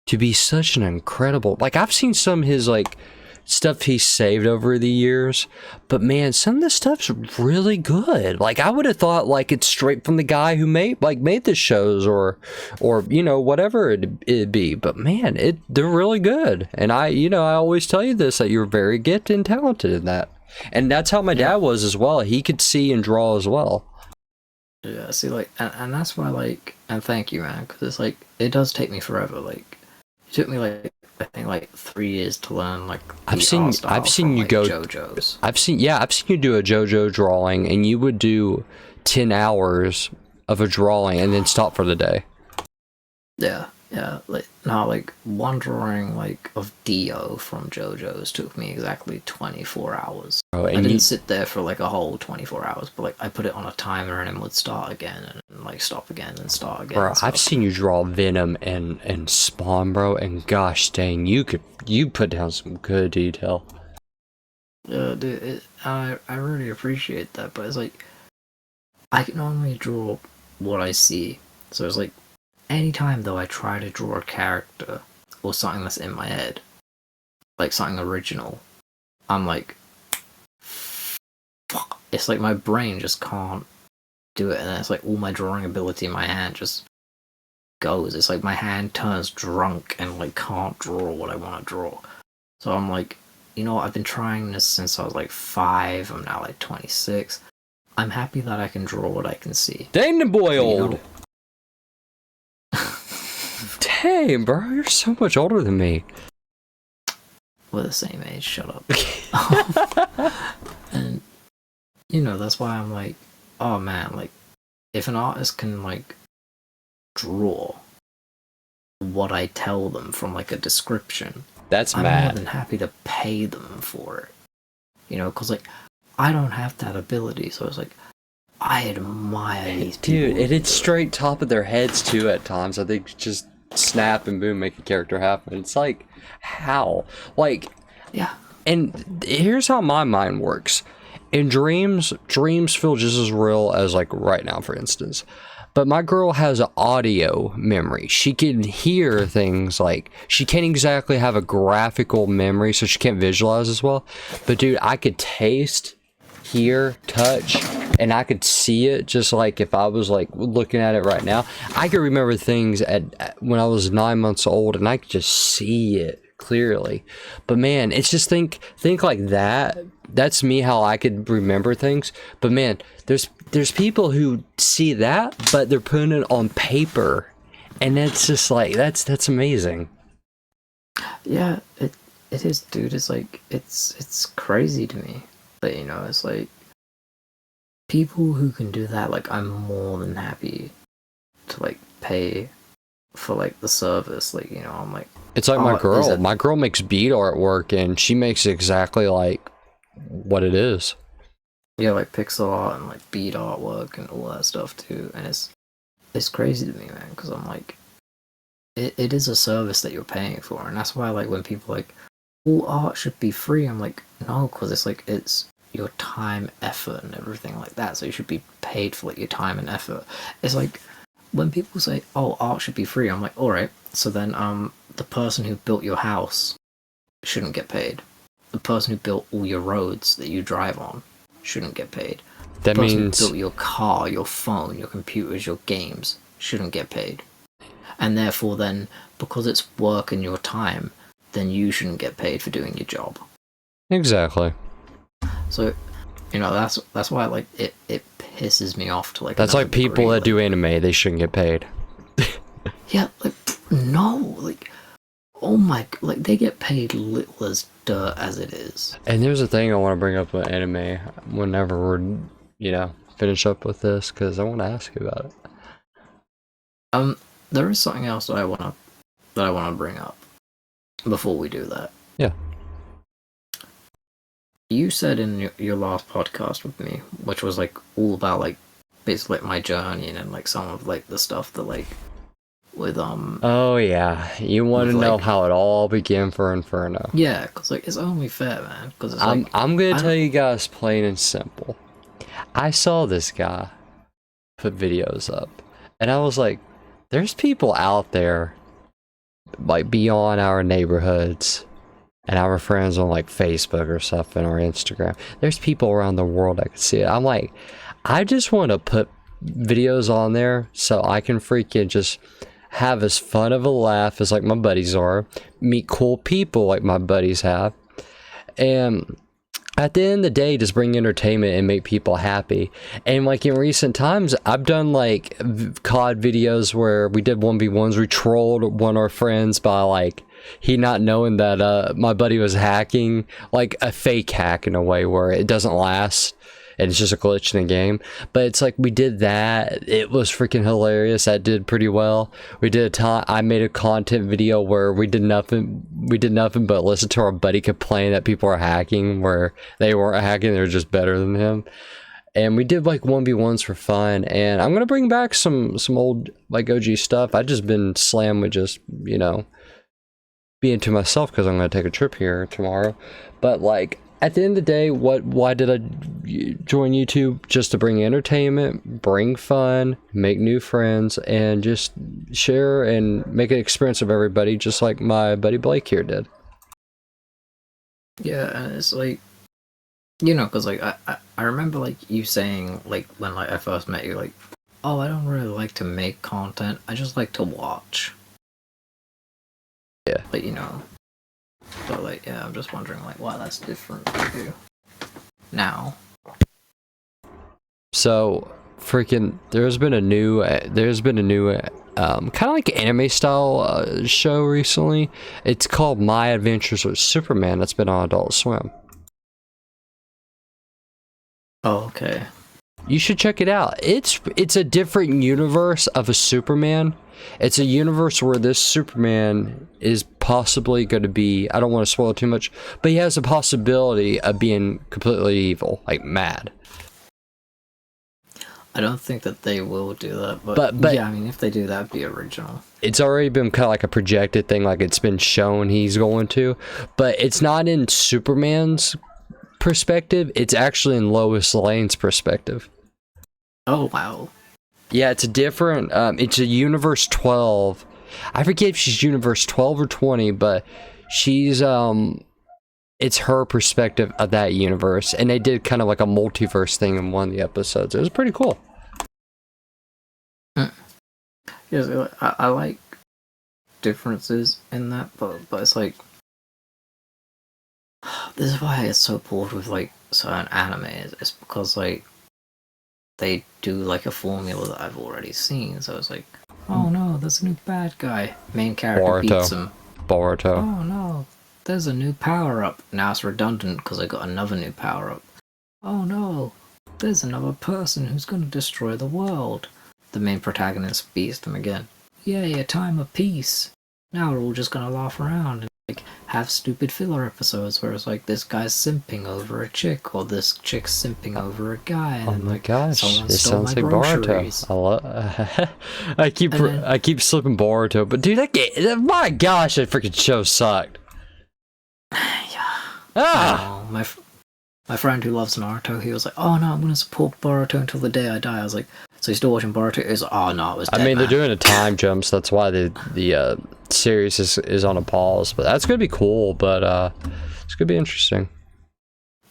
[SPEAKER 1] to be such an incredible. Like, I've seen some of his like stuff he saved over the years, but man, some of the stuff's really good. Like, I would have thought like it's straight from the guy who made the shows or you know, whatever it'd be. But man, they're really good. And I always tell you this, that you're very gifted and talented in that. And that's how my dad was as well. He could see and draw as well.
[SPEAKER 2] Yeah, see, like, and that's why, like, and thank you, man, because it's like it does take me forever. Like, it took me like, I think like 3 years to learn like
[SPEAKER 1] I've seen you go
[SPEAKER 2] JoJo's.
[SPEAKER 1] I've seen you do a JoJo drawing, and you would do 10 hours of a drawing and then stop for the day. Yeah, like one drawing like of Dio from JoJo's took me exactly 24 hours. Oh,
[SPEAKER 2] I didn't sit there for like a whole 24 hours, but like I put it on a timer and it would start again and like stop again and start again.
[SPEAKER 1] Bro, I've seen you draw Venom and Spawn, bro, and gosh dang, you put down some good detail.
[SPEAKER 2] Yeah, dude, I really appreciate that, but it's like I can only draw what I see, so it's like anytime though I try to draw a character or something that's in my head, like something original, I'm like, fuck. It's like my brain just can't do it, and it's like all my drawing ability in my hand just goes. It's like my hand turns drunk and like can't draw what I want to draw. So I'm like, you know what, I've been trying this since I was like 5, I'm now like 26. I'm happy that I can draw what I can see.
[SPEAKER 1] Dang the boy old. Hey, bro, you're so much older than me.
[SPEAKER 2] We're the same age, shut up. And, you know, that's why I'm like, oh man, like, if an artist can, like, draw what I tell them from, like, a description,
[SPEAKER 1] That's
[SPEAKER 2] I'm
[SPEAKER 1] mad.
[SPEAKER 2] more than happy to pay them for it. You know, because, like, I don't have that ability, so it's like, I admire these people.
[SPEAKER 1] Dude, and it's straight top of their heads too at times. I think just snap and boom, make a character happen. It's like, how? Like,
[SPEAKER 2] Yeah.
[SPEAKER 1] and here's how my mind works. In dreams feel just as real as like right now, for instance. But my girl has an audio memory. She can hear things like, she can't exactly have a graphical memory, so she can't visualize as well. But dude, I could taste, hear, touch, and I could see it just like if I was like looking at it right now. I could remember things when I was 9 months old, and I could just see it clearly. But man, it's just think like that. That's me, how I could remember things. But man, there's people who see that, but they're putting it on paper, and it's just like that's amazing.
[SPEAKER 2] Yeah, it is, dude. It's like, it's crazy to me. But, you know, it's like, people who can do that, like, I'm more than happy to, like, pay for, like, the service. Like, you know, I'm like,
[SPEAKER 1] It's like my girl. My girl makes bead artwork, and she makes exactly like what it is.
[SPEAKER 2] Yeah, like pixel art and like bead artwork and all that stuff too. And it's crazy to me, man, because I'm like, it is a service that you're paying for, and that's why, like, when people like, all art should be free, I'm like, no, because it's like, it's your time, effort, and everything like that. So you should be paid for like your time and effort. It's like when people say, oh, art should be free, I'm like, all right, so then the person who built your house shouldn't get paid. The person who built all your roads that you drive on shouldn't get paid.
[SPEAKER 1] That
[SPEAKER 2] The person
[SPEAKER 1] means
[SPEAKER 2] who built your car, your phone, your computers, your games shouldn't get paid. And therefore then, because it's work and your time, then you shouldn't get paid for doing your job.
[SPEAKER 1] exactly.
[SPEAKER 2] So, you know, that's why, like, it pisses me off to like.
[SPEAKER 1] That's like people
[SPEAKER 2] degree,
[SPEAKER 1] that
[SPEAKER 2] like,
[SPEAKER 1] do anime. They shouldn't get paid.
[SPEAKER 2] Yeah, like, no, like, oh my, like, they get paid little as dirt as it is.
[SPEAKER 1] And there's a thing I want to bring up with anime whenever we're, you know, finish up with this, because I want to ask you about it.
[SPEAKER 2] There is something else that I wanna bring up before we do that.
[SPEAKER 1] Yeah.
[SPEAKER 2] You said in your last podcast with me, which was like all about like basically like my journey and like some of like the stuff that like with
[SPEAKER 1] Oh yeah, you want to know
[SPEAKER 2] like,
[SPEAKER 1] how it all began for Inferno?
[SPEAKER 2] yeah, because like it's only fair, man. Because it's
[SPEAKER 1] I'm
[SPEAKER 2] like,
[SPEAKER 1] I'm gonna tell you guys plain and simple. I saw this guy put videos up, and I was like, there's people out there like beyond our neighborhoods and our friends on like Facebook or something or Instagram. There's people around the world that can see it. I'm like, I just want to put videos on there so I can freaking just have as fun of a laugh as like my buddies are, meet cool people like my buddies have, and at the end of the day, just bring entertainment and make people happy. And like in recent times, I've done like COD videos where we did 1v1s. We trolled one of our friends by like he not knowing that my buddy was hacking, like a fake hack in a way where it doesn't last and it's just a glitch in the game. But it's like we did that. It was freaking hilarious. That did pretty well. We did I made a content video where we did nothing but listen to our buddy complain that people are hacking where they weren't hacking, they were just better than him. And we did like 1v1s for fun, and I'm gonna bring back some old like OG stuff. I just been slammed with just, you know, being to myself because I'm gonna take a trip here tomorrow. But like at the end of the day, why did I join YouTube? Just to bring entertainment, bring fun, make new friends, and just share and make an experience of everybody, just like my buddy Blake here did.
[SPEAKER 2] yeah, and it's like, you know, because like I remember like you saying like when like I first met you, like, oh, I don't really like to make content, I just like to watch.
[SPEAKER 1] Yeah.
[SPEAKER 2] But you know, so like, yeah, I'm just wondering like why that's different for you now.
[SPEAKER 1] So freaking there's been a new kind of like anime style show recently. It's called My Adventures with Superman. That's been on Adult Swim.
[SPEAKER 2] Oh, okay.
[SPEAKER 1] You should check it out. It's a different universe of a Superman. It's a universe where this Superman is possibly going to be, I don't want to spoil too much, but he has a possibility of being completely evil, like mad.
[SPEAKER 2] I don't think that they will do that, but yeah, I mean, if they do, that'd be original.
[SPEAKER 1] It's already been kind of like a projected thing, like it's been shown he's going to, but it's not in Superman's perspective. It's actually in Lois Lane's perspective.
[SPEAKER 2] Oh, wow.
[SPEAKER 1] Yeah, it's a different, it's a Universe 12. I forget if she's Universe 12 or 20, but she's, it's her perspective of that universe. And they did kind of like a multiverse thing in one of the episodes. It was pretty cool.
[SPEAKER 2] Yes, I like differences in that, but it's like, this is why I get so bored with like certain anime. It's because like they do like a formula that I've already seen. So it's like, oh no, there's a new bad guy. Main character beats him.
[SPEAKER 1] Boruto.
[SPEAKER 2] Oh no, there's a new power up. Now it's redundant because I got another new power up. Oh no, there's another person who's gonna destroy the world. The main protagonist beats him again. Yay, a time of peace. Now we're all just gonna laugh around and like have stupid filler episodes where it's like this guy's simping over a chick or this chick's simping over a guy. And
[SPEAKER 1] Oh
[SPEAKER 2] then,
[SPEAKER 1] my
[SPEAKER 2] like,
[SPEAKER 1] gosh,
[SPEAKER 2] this
[SPEAKER 1] sounds like
[SPEAKER 2] groceries.
[SPEAKER 1] Boruto. I keep slipping Boruto, but dude, my gosh, that freaking show sucked.
[SPEAKER 2] Yeah.
[SPEAKER 1] Ah!
[SPEAKER 2] My friend who loves Naruto, he was like, oh no, I'm gonna support Boruto until the day I die. I was like, so you're still watching Boruto? He was like, oh no, it was dead,
[SPEAKER 1] They're
[SPEAKER 2] man.
[SPEAKER 1] doing a time jump, so that's why the series is on a pause. But that's gonna be cool. But it's gonna be interesting.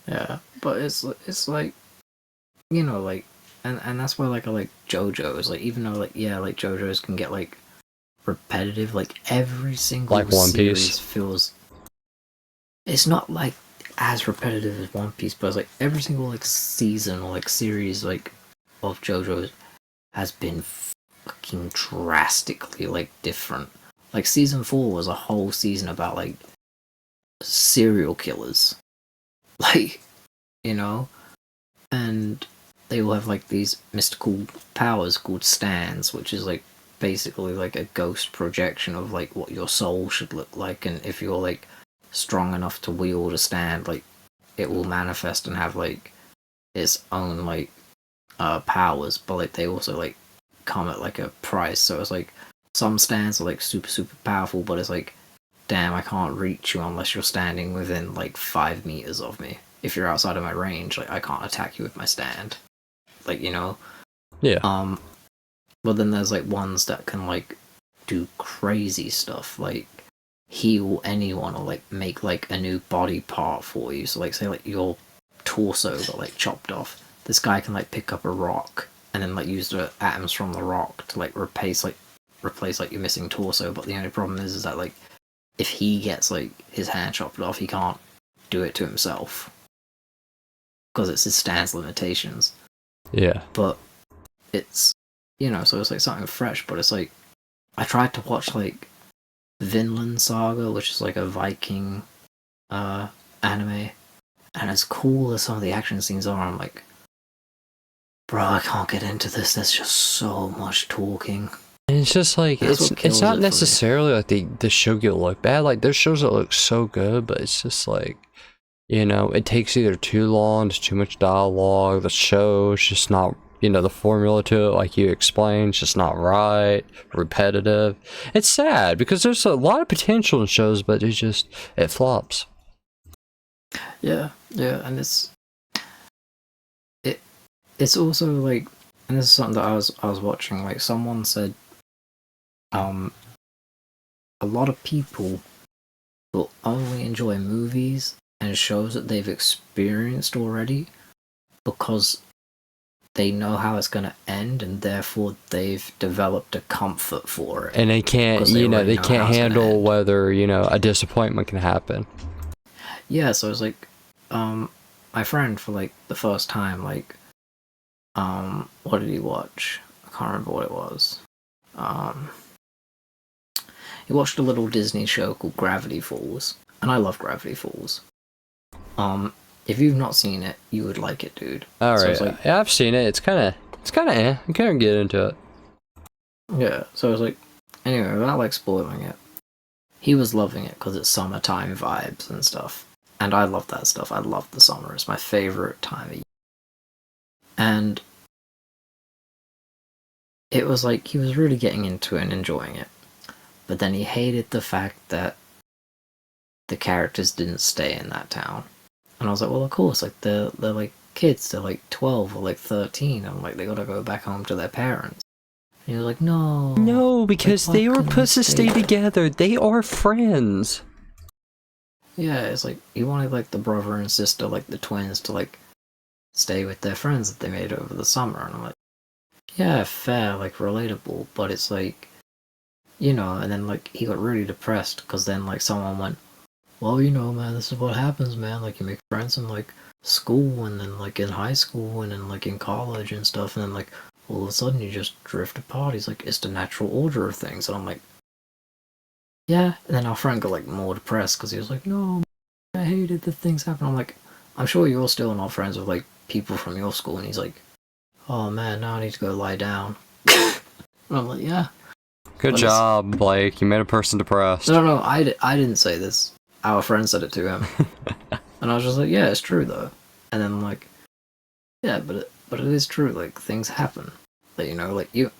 [SPEAKER 2] Yeah, but it's like, you know, like, and that's why like I like JoJo's. Like, even though like like JoJo's can get like repetitive, like every single
[SPEAKER 1] Like One
[SPEAKER 2] series
[SPEAKER 1] Piece.
[SPEAKER 2] feels. It's not like as repetitive as One Piece, but it's like every single like season or like series like of JoJo's has been fucking drastically like different. Like season 4 was a whole season about like serial killers, like, you know, and they will have like these mystical powers called stands, which is like basically like a ghost projection of like what your soul should look like, and if you're like strong enough to wield a stand, like it will manifest and have like its own like powers, but like they also like come at like a price. So it's like some stands are like super powerful, but it's like, damn, I can't reach you unless you're standing within like 5 meters of me. If you're outside of my range, like I can't attack you with my stand, like, you know.
[SPEAKER 1] Yeah.
[SPEAKER 2] But then there's like ones that can like do crazy stuff, like heal anyone or like make like a new body part for you. So like say like your torso got like chopped off, this guy can like pick up a rock and then like use the atoms from the rock to like replace like your missing torso. But the only problem is that like if he gets like his hand chopped off, he can't do it to himself because it's his stand's limitations.
[SPEAKER 1] Yeah.
[SPEAKER 2] But it's, you know, so it's like something fresh. But it's like I tried to watch like Vinland Saga, which is like a Viking anime, and as cool as some of the action scenes are, I'm like, bro, I can't get into this. There's just so much talking.
[SPEAKER 1] And it's just like it's not
[SPEAKER 2] it
[SPEAKER 1] necessarily like the show get look bad. Like there's shows that look so good, but it's just like, you know, it takes either too long, there's too much dialogue, the show's just not, you know, the formula to it, like you explained, it's just not right, repetitive. It's sad because there's a lot of potential in shows, but it flops.
[SPEAKER 2] Yeah, and it's also like, and this is something that I was watching. Like someone said, a lot of people will only enjoy movies and shows that they've experienced already because they know how it's going to end, and therefore they've developed a comfort for it.
[SPEAKER 1] And they can't, they can't handle whether, a disappointment can happen.
[SPEAKER 2] Yeah, so it's like, my friend for like the first time, like, what did he watch? I can't remember what it was. he watched a little Disney show called Gravity Falls, and I love Gravity Falls. If you've not seen it, you would like it, dude.
[SPEAKER 1] All
[SPEAKER 2] So
[SPEAKER 1] right,
[SPEAKER 2] it's like,
[SPEAKER 1] yeah, I've seen it. It's kind of I can't get into it.
[SPEAKER 2] yeah. So it's like, anyway, without like spoiling it, he was loving it because it's summertime vibes and stuff, and I love that stuff. I love the summer. It's my favorite time of year, and it was like he was really getting into it and enjoying it, but then he hated the fact that the characters didn't stay in that town. And I was like, well, of course, like they're like kids, they're like 12 or like 13, and like they gotta go back home to their parents. And he was like, no,
[SPEAKER 1] No, because
[SPEAKER 2] like,
[SPEAKER 1] they were supposed to stay together. They are friends.
[SPEAKER 2] Yeah, it's like he wanted like the brother and sister, like the twins, to like stay with their friends that they made over the summer. And I'm like, yeah, fair, like relatable, but it's like, you know. And then like he got really depressed because then like someone went, well, you know, man, this is what happens, man. Like, you make friends in, like, school, and then, like, in high school, and then, like, in college and stuff, and then, like, all of a sudden you just drift apart. He's like, it's the natural order of things. And I'm like, yeah. And then our friend got, like, more depressed because he was like, no, I hated that things happen. I'm like, I'm sure you're still not friends with, like, people from your school. And he's like, oh, man, now I need to go lie down. And I'm like, yeah.
[SPEAKER 1] Good job, Blake. You made a person depressed.
[SPEAKER 2] No, I didn't say this. Our friend said it to him. And I was just like, yeah, it's true though. And then like, yeah, but it is true. Like, things happen. Like, you know, like you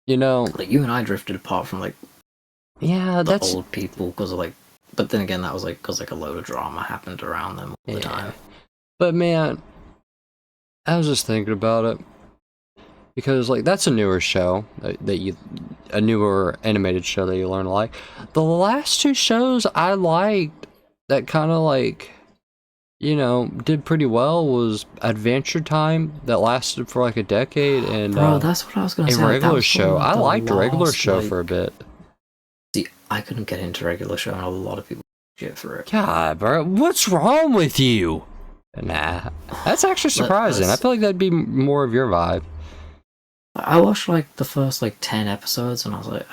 [SPEAKER 1] know,
[SPEAKER 2] like you and I drifted apart from like,
[SPEAKER 1] yeah, that's
[SPEAKER 2] old people because of like. But then again, that was like because like a load of drama happened around them all the time.
[SPEAKER 1] But man, I was just thinking about it because like that's a newer show a newer animated show that you learn to like. The last two shows I liked that kind of like, you know, did pretty well was Adventure Time that lasted for like a decade, and
[SPEAKER 2] Bro, that's what I was gonna say.
[SPEAKER 1] a regular show. I liked
[SPEAKER 2] last,
[SPEAKER 1] regular show
[SPEAKER 2] like,
[SPEAKER 1] for a bit.
[SPEAKER 2] See, I couldn't get into regular show, and a lot of people shit for it.
[SPEAKER 1] God, bro, what's wrong with you? Nah, that's actually surprising. I feel like that'd be more of your vibe.
[SPEAKER 2] I watched like the first like 10 episodes, and I was like,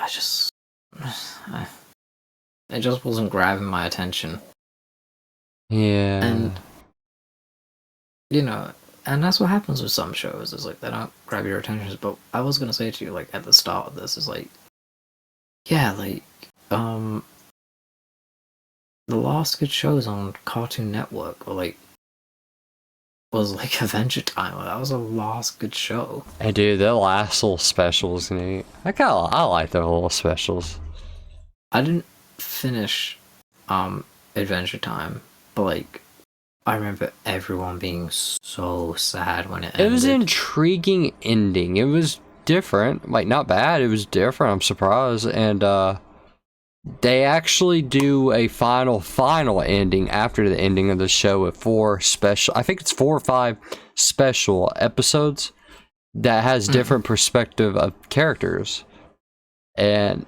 [SPEAKER 2] it just wasn't grabbing my attention.
[SPEAKER 1] Yeah.
[SPEAKER 2] And, you know, and that's what happens with some shows, is like they don't grab your attention. But I was gonna say to you, like, at the start of this, is like, yeah, like, the last good shows on Cartoon Network were like, was like Adventure Time. Like, that was the last good show.
[SPEAKER 1] Hey, dude, that last little special is neat. I like their little specials.
[SPEAKER 2] I didn't finish Adventure Time, but like, I remember everyone being so sad when it ended.
[SPEAKER 1] It was an intriguing ending. It was different. Like, not bad. It was different. I'm surprised. And they actually do a final ending after the ending of the show with 4 special, I think it's 4 or 5 special episodes that has different perspective of characters. And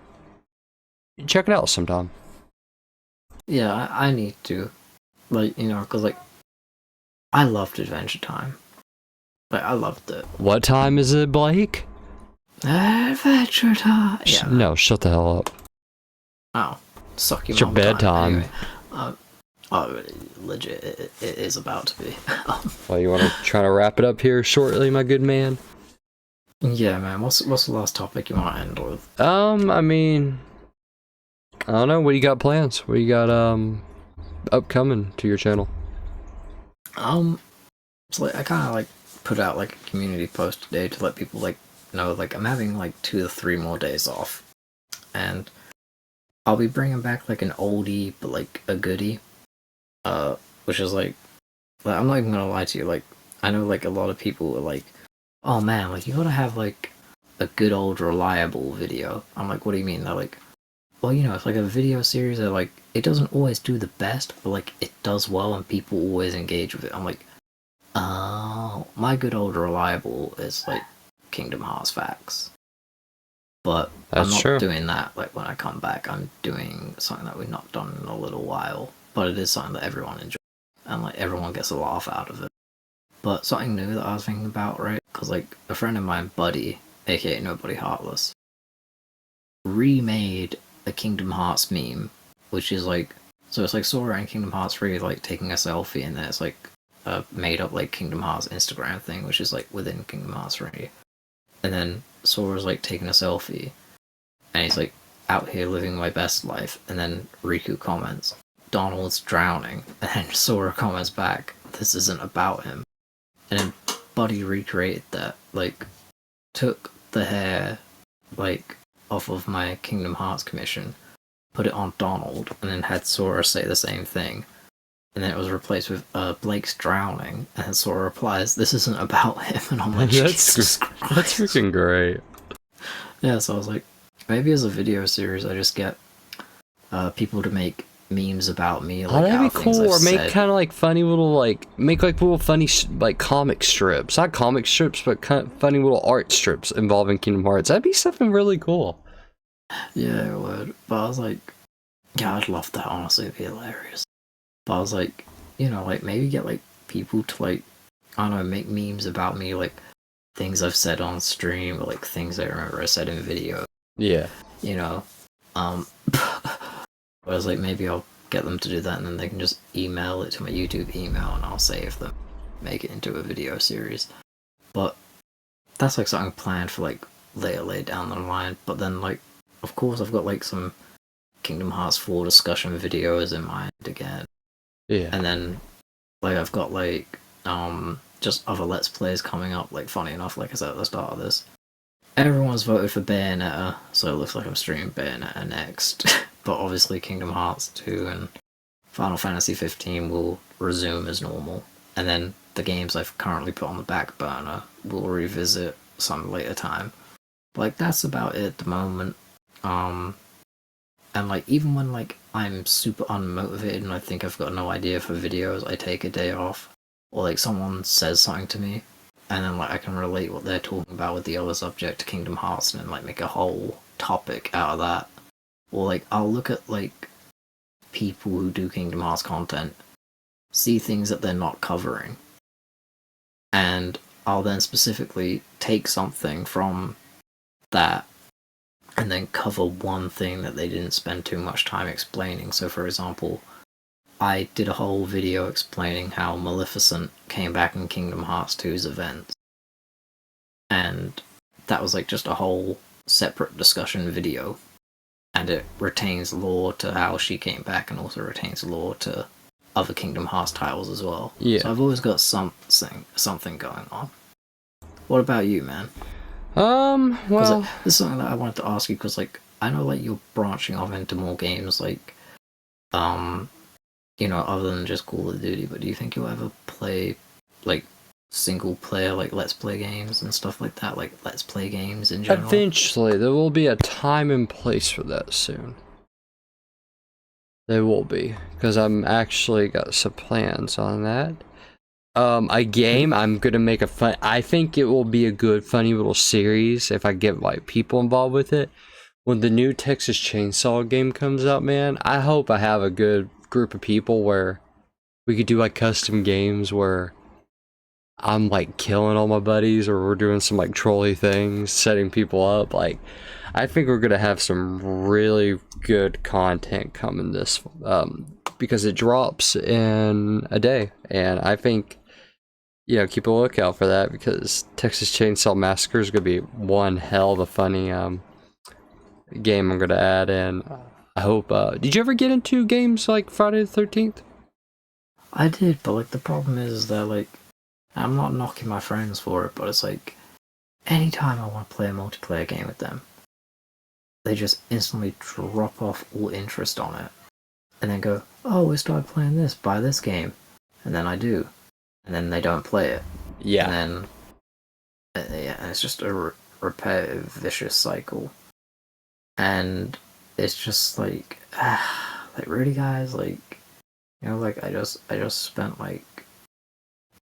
[SPEAKER 1] check it out sometime.
[SPEAKER 2] Yeah, I need to. Like, you know, because like, I loved Adventure Time. Like, I loved it.
[SPEAKER 1] What time is it, Blake?
[SPEAKER 2] Adventure Time. Yeah.
[SPEAKER 1] No, shut the hell up.
[SPEAKER 2] Oh, suck your
[SPEAKER 1] It's your bedtime.
[SPEAKER 2] Anyway, legit, it is about to be.
[SPEAKER 1] Well, you want to try to wrap it up here shortly, my good man?
[SPEAKER 2] Yeah, man. What's the last topic you want to end with?
[SPEAKER 1] I mean, I don't know. What do you got plans? What do you got upcoming to your channel?
[SPEAKER 2] It's like I kind of like put out like a community post today to let people like know like I'm having like 2 to 3 more days off, and I'll be bringing back like an oldie but like a goodie, which is like I'm not even gonna lie to you, like I know like a lot of people are like, oh man, like you gotta have like a good old reliable video. I'm like, what do you mean? They're like, well, you know, it's like a video series that like it doesn't always do the best, but like it does well and people always engage with it. I'm like, oh, my good old reliable is like Kingdom Hearts facts. But I'm not doing that like when I come back. I'm doing something that we've not done in a little while, but it is something that everyone enjoys and like everyone gets a laugh out of it. But something new that I was thinking about, right? Because like a friend of mine, Buddy, aka Nobody Heartless, remade a Kingdom Hearts meme, which is like, so it's like Sora and Kingdom Hearts 3 like taking a selfie, and then it's like a made up like Kingdom Hearts Instagram thing, which is like within Kingdom Hearts 3. And then Sora's like taking a selfie, and he's like, out here living my best life, and then Riku comments, Donald's drowning, and then Sora comments back, this isn't about him. And then Buddy recreated that, like, took the hair, like, off of my Kingdom Hearts commission, put it on Donald, and then had Sora say the same thing. And then it was replaced with Blake's drowning, and Sora replies, this isn't about him, and I'm like, Jesus Christ.
[SPEAKER 1] That's freaking great.
[SPEAKER 2] Yeah, so I was like, maybe as a video series I just get people to make memes about me, like,
[SPEAKER 1] that'd be cool. Or make kind of like funny little, like, make like little funny like comic strips, not comic strips, but kind of funny little art strips involving Kingdom Hearts. That'd be something really cool.
[SPEAKER 2] Yeah, it would. But I was like, yeah, I'd love that, honestly. It'd be hilarious. But I was like, you know, like, maybe get like people to, like, I don't know, make memes about me, like things I've said on stream, or like things I remember I said in video.
[SPEAKER 1] Yeah.
[SPEAKER 2] You know, I was like, maybe I'll get them to do that, and then they can just email it to my YouTube email, and I'll save them, make it into a video series. But that's like something planned for like later down the line. But then, like, of course, I've got like some Kingdom Hearts 4 discussion videos in mind again.
[SPEAKER 1] Yeah.
[SPEAKER 2] And then, like, I've got like just other Let's Plays coming up. Like, funny enough, like I said at the start of this, everyone's voted for Bayonetta, so it looks like I'm streaming Bayonetta next. But obviously Kingdom Hearts 2 and Final Fantasy 15 will resume as normal. And then the games I've currently put on the back burner will revisit some later time. But, like, that's about it at the moment. And, like, even when, like, I'm super unmotivated and I think I've got no idea for videos, I take a day off. Or, like, someone says something to me, and then, like, I can relate what they're talking about with the other subject to Kingdom Hearts, and then, like, make a whole topic out of that. Or, like, I'll look at, like, people who do Kingdom Hearts content, see things that they're not covering, and I'll then specifically take something from that and then cover one thing that they didn't spend too much time explaining. So, for example, I did a whole video explaining how Maleficent came back in Kingdom Hearts 2's events. And that was like just a whole separate discussion video. And it retains lore to how she came back, and also retains lore to other Kingdom Hearts titles as well.
[SPEAKER 1] Yeah.
[SPEAKER 2] So I've always got something going on. What about you, man?
[SPEAKER 1] Well,
[SPEAKER 2] like, this is something that I wanted to ask you, because, like, I know, like, you're branching off into more games, like, you know, other than just Call of Duty, but do you think you'll ever play, like, single player, like, Let's Play games and stuff like that? Like, Let's Play games in general?
[SPEAKER 1] eventually, there will be a time and place for that soon. There will be, because I'm actually got some plans on that. A game, I'm gonna make a fun, I think it will be a good, funny little series if I get, like, people involved with it. When the new Texas Chainsaw game comes out, man, I hope I have a good group of people where we could do, like, custom games where I'm, like, killing all my buddies, or we're doing some, like, trolly things, setting people up. Like, I think we're gonna have some really good content coming this, because it drops in a day, and I think, you know, keep a lookout for that, because Texas Chainsaw Massacre is gonna be one hell of a funny game I'm gonna add in. I hope. Did you ever get into games like Friday the 13th?
[SPEAKER 2] I did, but, like, the problem is that, like, I'm not knocking my friends for it, but it's like, anytime I want to play a multiplayer game with them, they just instantly drop off all interest on it, and then go, oh, we started playing this, buy this game, and then I do, and then they don't play it.
[SPEAKER 1] Yeah.
[SPEAKER 2] And then, yeah, and it's just a repetitive, vicious cycle. And it's just like, like, really, guys, like, you know, like, I just spent, like,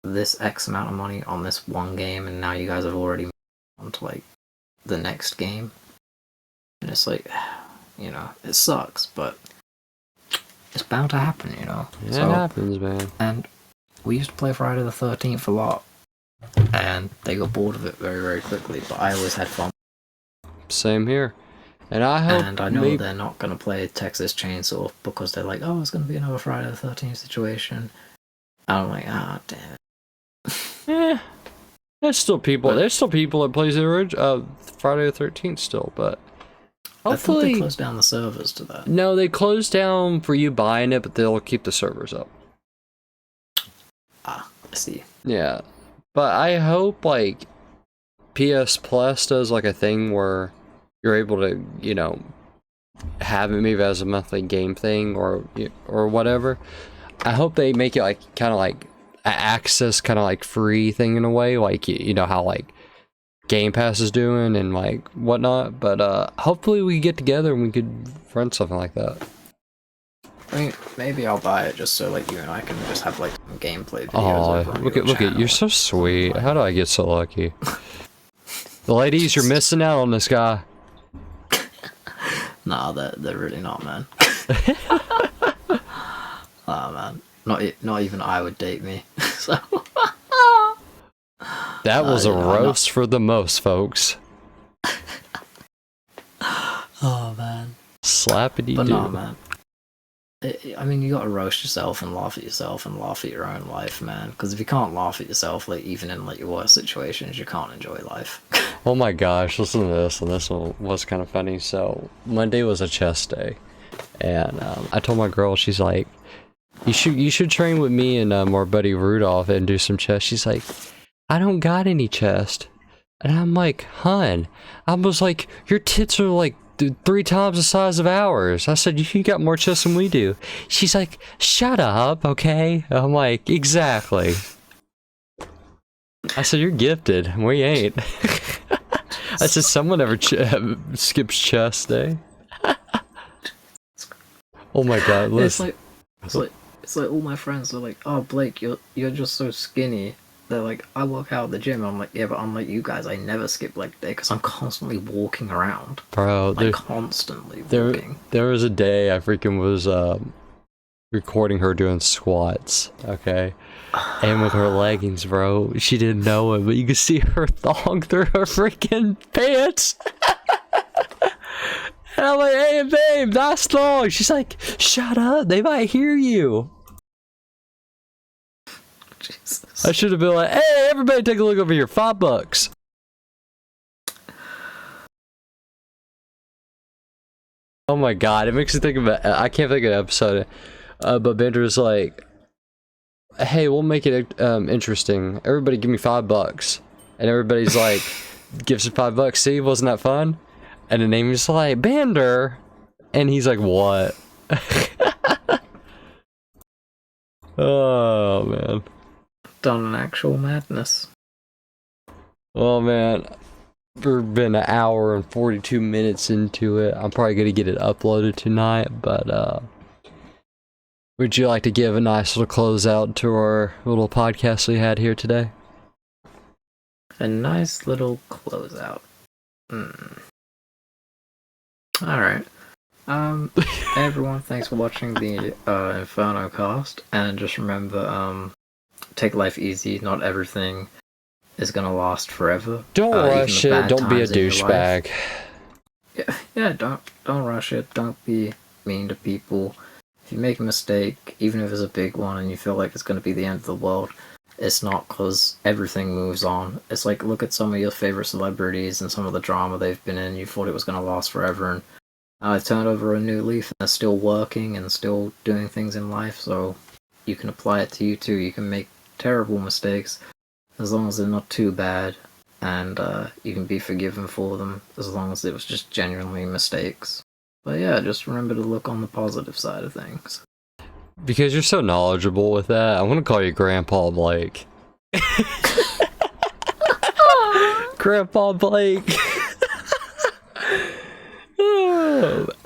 [SPEAKER 2] this X amount of money on this one game, and now you guys have already moved on to, like, the next game. And it's like, you know, it sucks, but it's bound to happen, you know?
[SPEAKER 1] It happens, man.
[SPEAKER 2] And we used to play Friday the 13th a lot, and they got bored of it very, very quickly, but I always had fun.
[SPEAKER 1] Same here. And I hope.
[SPEAKER 2] And I know they're not gonna play Texas Chainsaw because they're like, oh, it's gonna be another Friday the 13th situation. I'm like, ah, damn it.
[SPEAKER 1] There's still people. There's still people that plays the Friday the 13th still, but hopefully
[SPEAKER 2] I thought they closed down the servers to that.
[SPEAKER 1] No, they closed down for you buying it, but they'll keep the servers up.
[SPEAKER 2] Ah, I see.
[SPEAKER 1] Yeah, but I hope like PS Plus does like a thing where you're able to, you know, have it maybe as a monthly game thing or whatever. I hope they make it like kind of like access kind of like free thing in a way, like you know how like Game Pass is doing and like whatnot, but hopefully we get together and we could run something like that.
[SPEAKER 2] I mean, maybe I'll buy it just so like you and I can just have like some gameplay videos.
[SPEAKER 1] Oh, look at you're so sweet. How do I get so lucky? The ladies, you're missing out on this guy.
[SPEAKER 2] Nah, they're really not, man. Ah, man. Not even I would date me. So
[SPEAKER 1] that was a roast for the most folks.
[SPEAKER 2] Oh man.
[SPEAKER 1] Slappity
[SPEAKER 2] But
[SPEAKER 1] doo.
[SPEAKER 2] nah, man. I mean, you gotta roast yourself and laugh at yourself and laugh at your own life, man. Because if you can't laugh at yourself, like even in like your worst situations, you can't enjoy life.
[SPEAKER 1] Oh my gosh, listen to this, and this one was kind of funny. So Monday was a chest day, and I told my girl, she's like, you should train with me and our buddy Rudolph and do some chest. She's like, I don't got any chest, and I'm like, hun, I was like, your tits are like 3 times the size of ours. I said, you got more chest than we do. She's like, shut up, okay? I'm like, exactly. I said, you're gifted. We ain't. I said, someone ever skips chest day. Oh my god, listen.
[SPEAKER 2] It's like all my friends are like, oh Blake, you're just so skinny. They're like, I work out at the gym. I'm like, yeah, but unlike you guys, I never skip leg day because I'm constantly walking around.
[SPEAKER 1] Bro,
[SPEAKER 2] like constantly walking.
[SPEAKER 1] There was a day I freaking was recording her doing squats, okay? And with her leggings, bro, she didn't know it, but you could see her thong through her freaking pants. And I'm like, hey babe, nice thong. She's like, shut up, they might hear you. Jesus. I should have been like, hey, everybody take a look over here, $5. Oh my god, it makes me think about, I can't think of an episode, but Bender's like, hey, we'll make it interesting. Everybody give me $5. And everybody's like, gives him $5. See, wasn't that fun? And then Amy's like, Bender. And he's like, what? Oh, man.
[SPEAKER 2] Done an actual madness.
[SPEAKER 1] Oh, man. We've been an hour and 42 minutes into it. I'm probably going to get it uploaded tonight, but, would you like to give a nice little closeout to our little podcast we had here today?
[SPEAKER 2] A nice little closeout. Alright. Hey everyone, thanks for watching the Inferno cast, and just remember, take life easy, not everything is gonna last forever.
[SPEAKER 1] Don't rush it, don't be a douchebag.
[SPEAKER 2] Yeah, don't rush it, don't be mean to people. If you make a mistake, even if it's a big one and you feel like it's gonna be the end of the world, it's not, because everything moves on. It's like, look at some of your favorite celebrities and some of the drama they've been in. You thought it was going to last forever, and now they've turned over a new leaf and they're still working and still doing things in life, so you can apply it to you too. You can make terrible mistakes as long as they're not too bad, and you can be forgiven for them as long as it was just genuinely mistakes. But yeah, just remember to look on the positive side of things.
[SPEAKER 1] Because you're so knowledgeable with that, I want to call you Grandpa Blake. Grandpa Blake.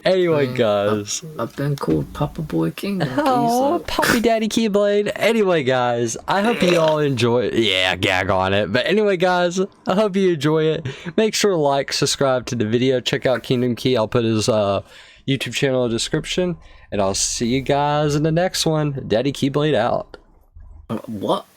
[SPEAKER 1] Anyway, guys.
[SPEAKER 2] I've been called Papa Boy King.
[SPEAKER 1] Oh, Poppy Daddy Keyblade. Anyway, guys, I hope you all enjoy it. Yeah, gag on it. But anyway, guys, I hope you enjoy it. Make sure to like, subscribe to the video. Check out Kingdom Key. I'll put his YouTube channel in the description. And I'll see you guys in the next one. Daddy Keyblade out.
[SPEAKER 2] What?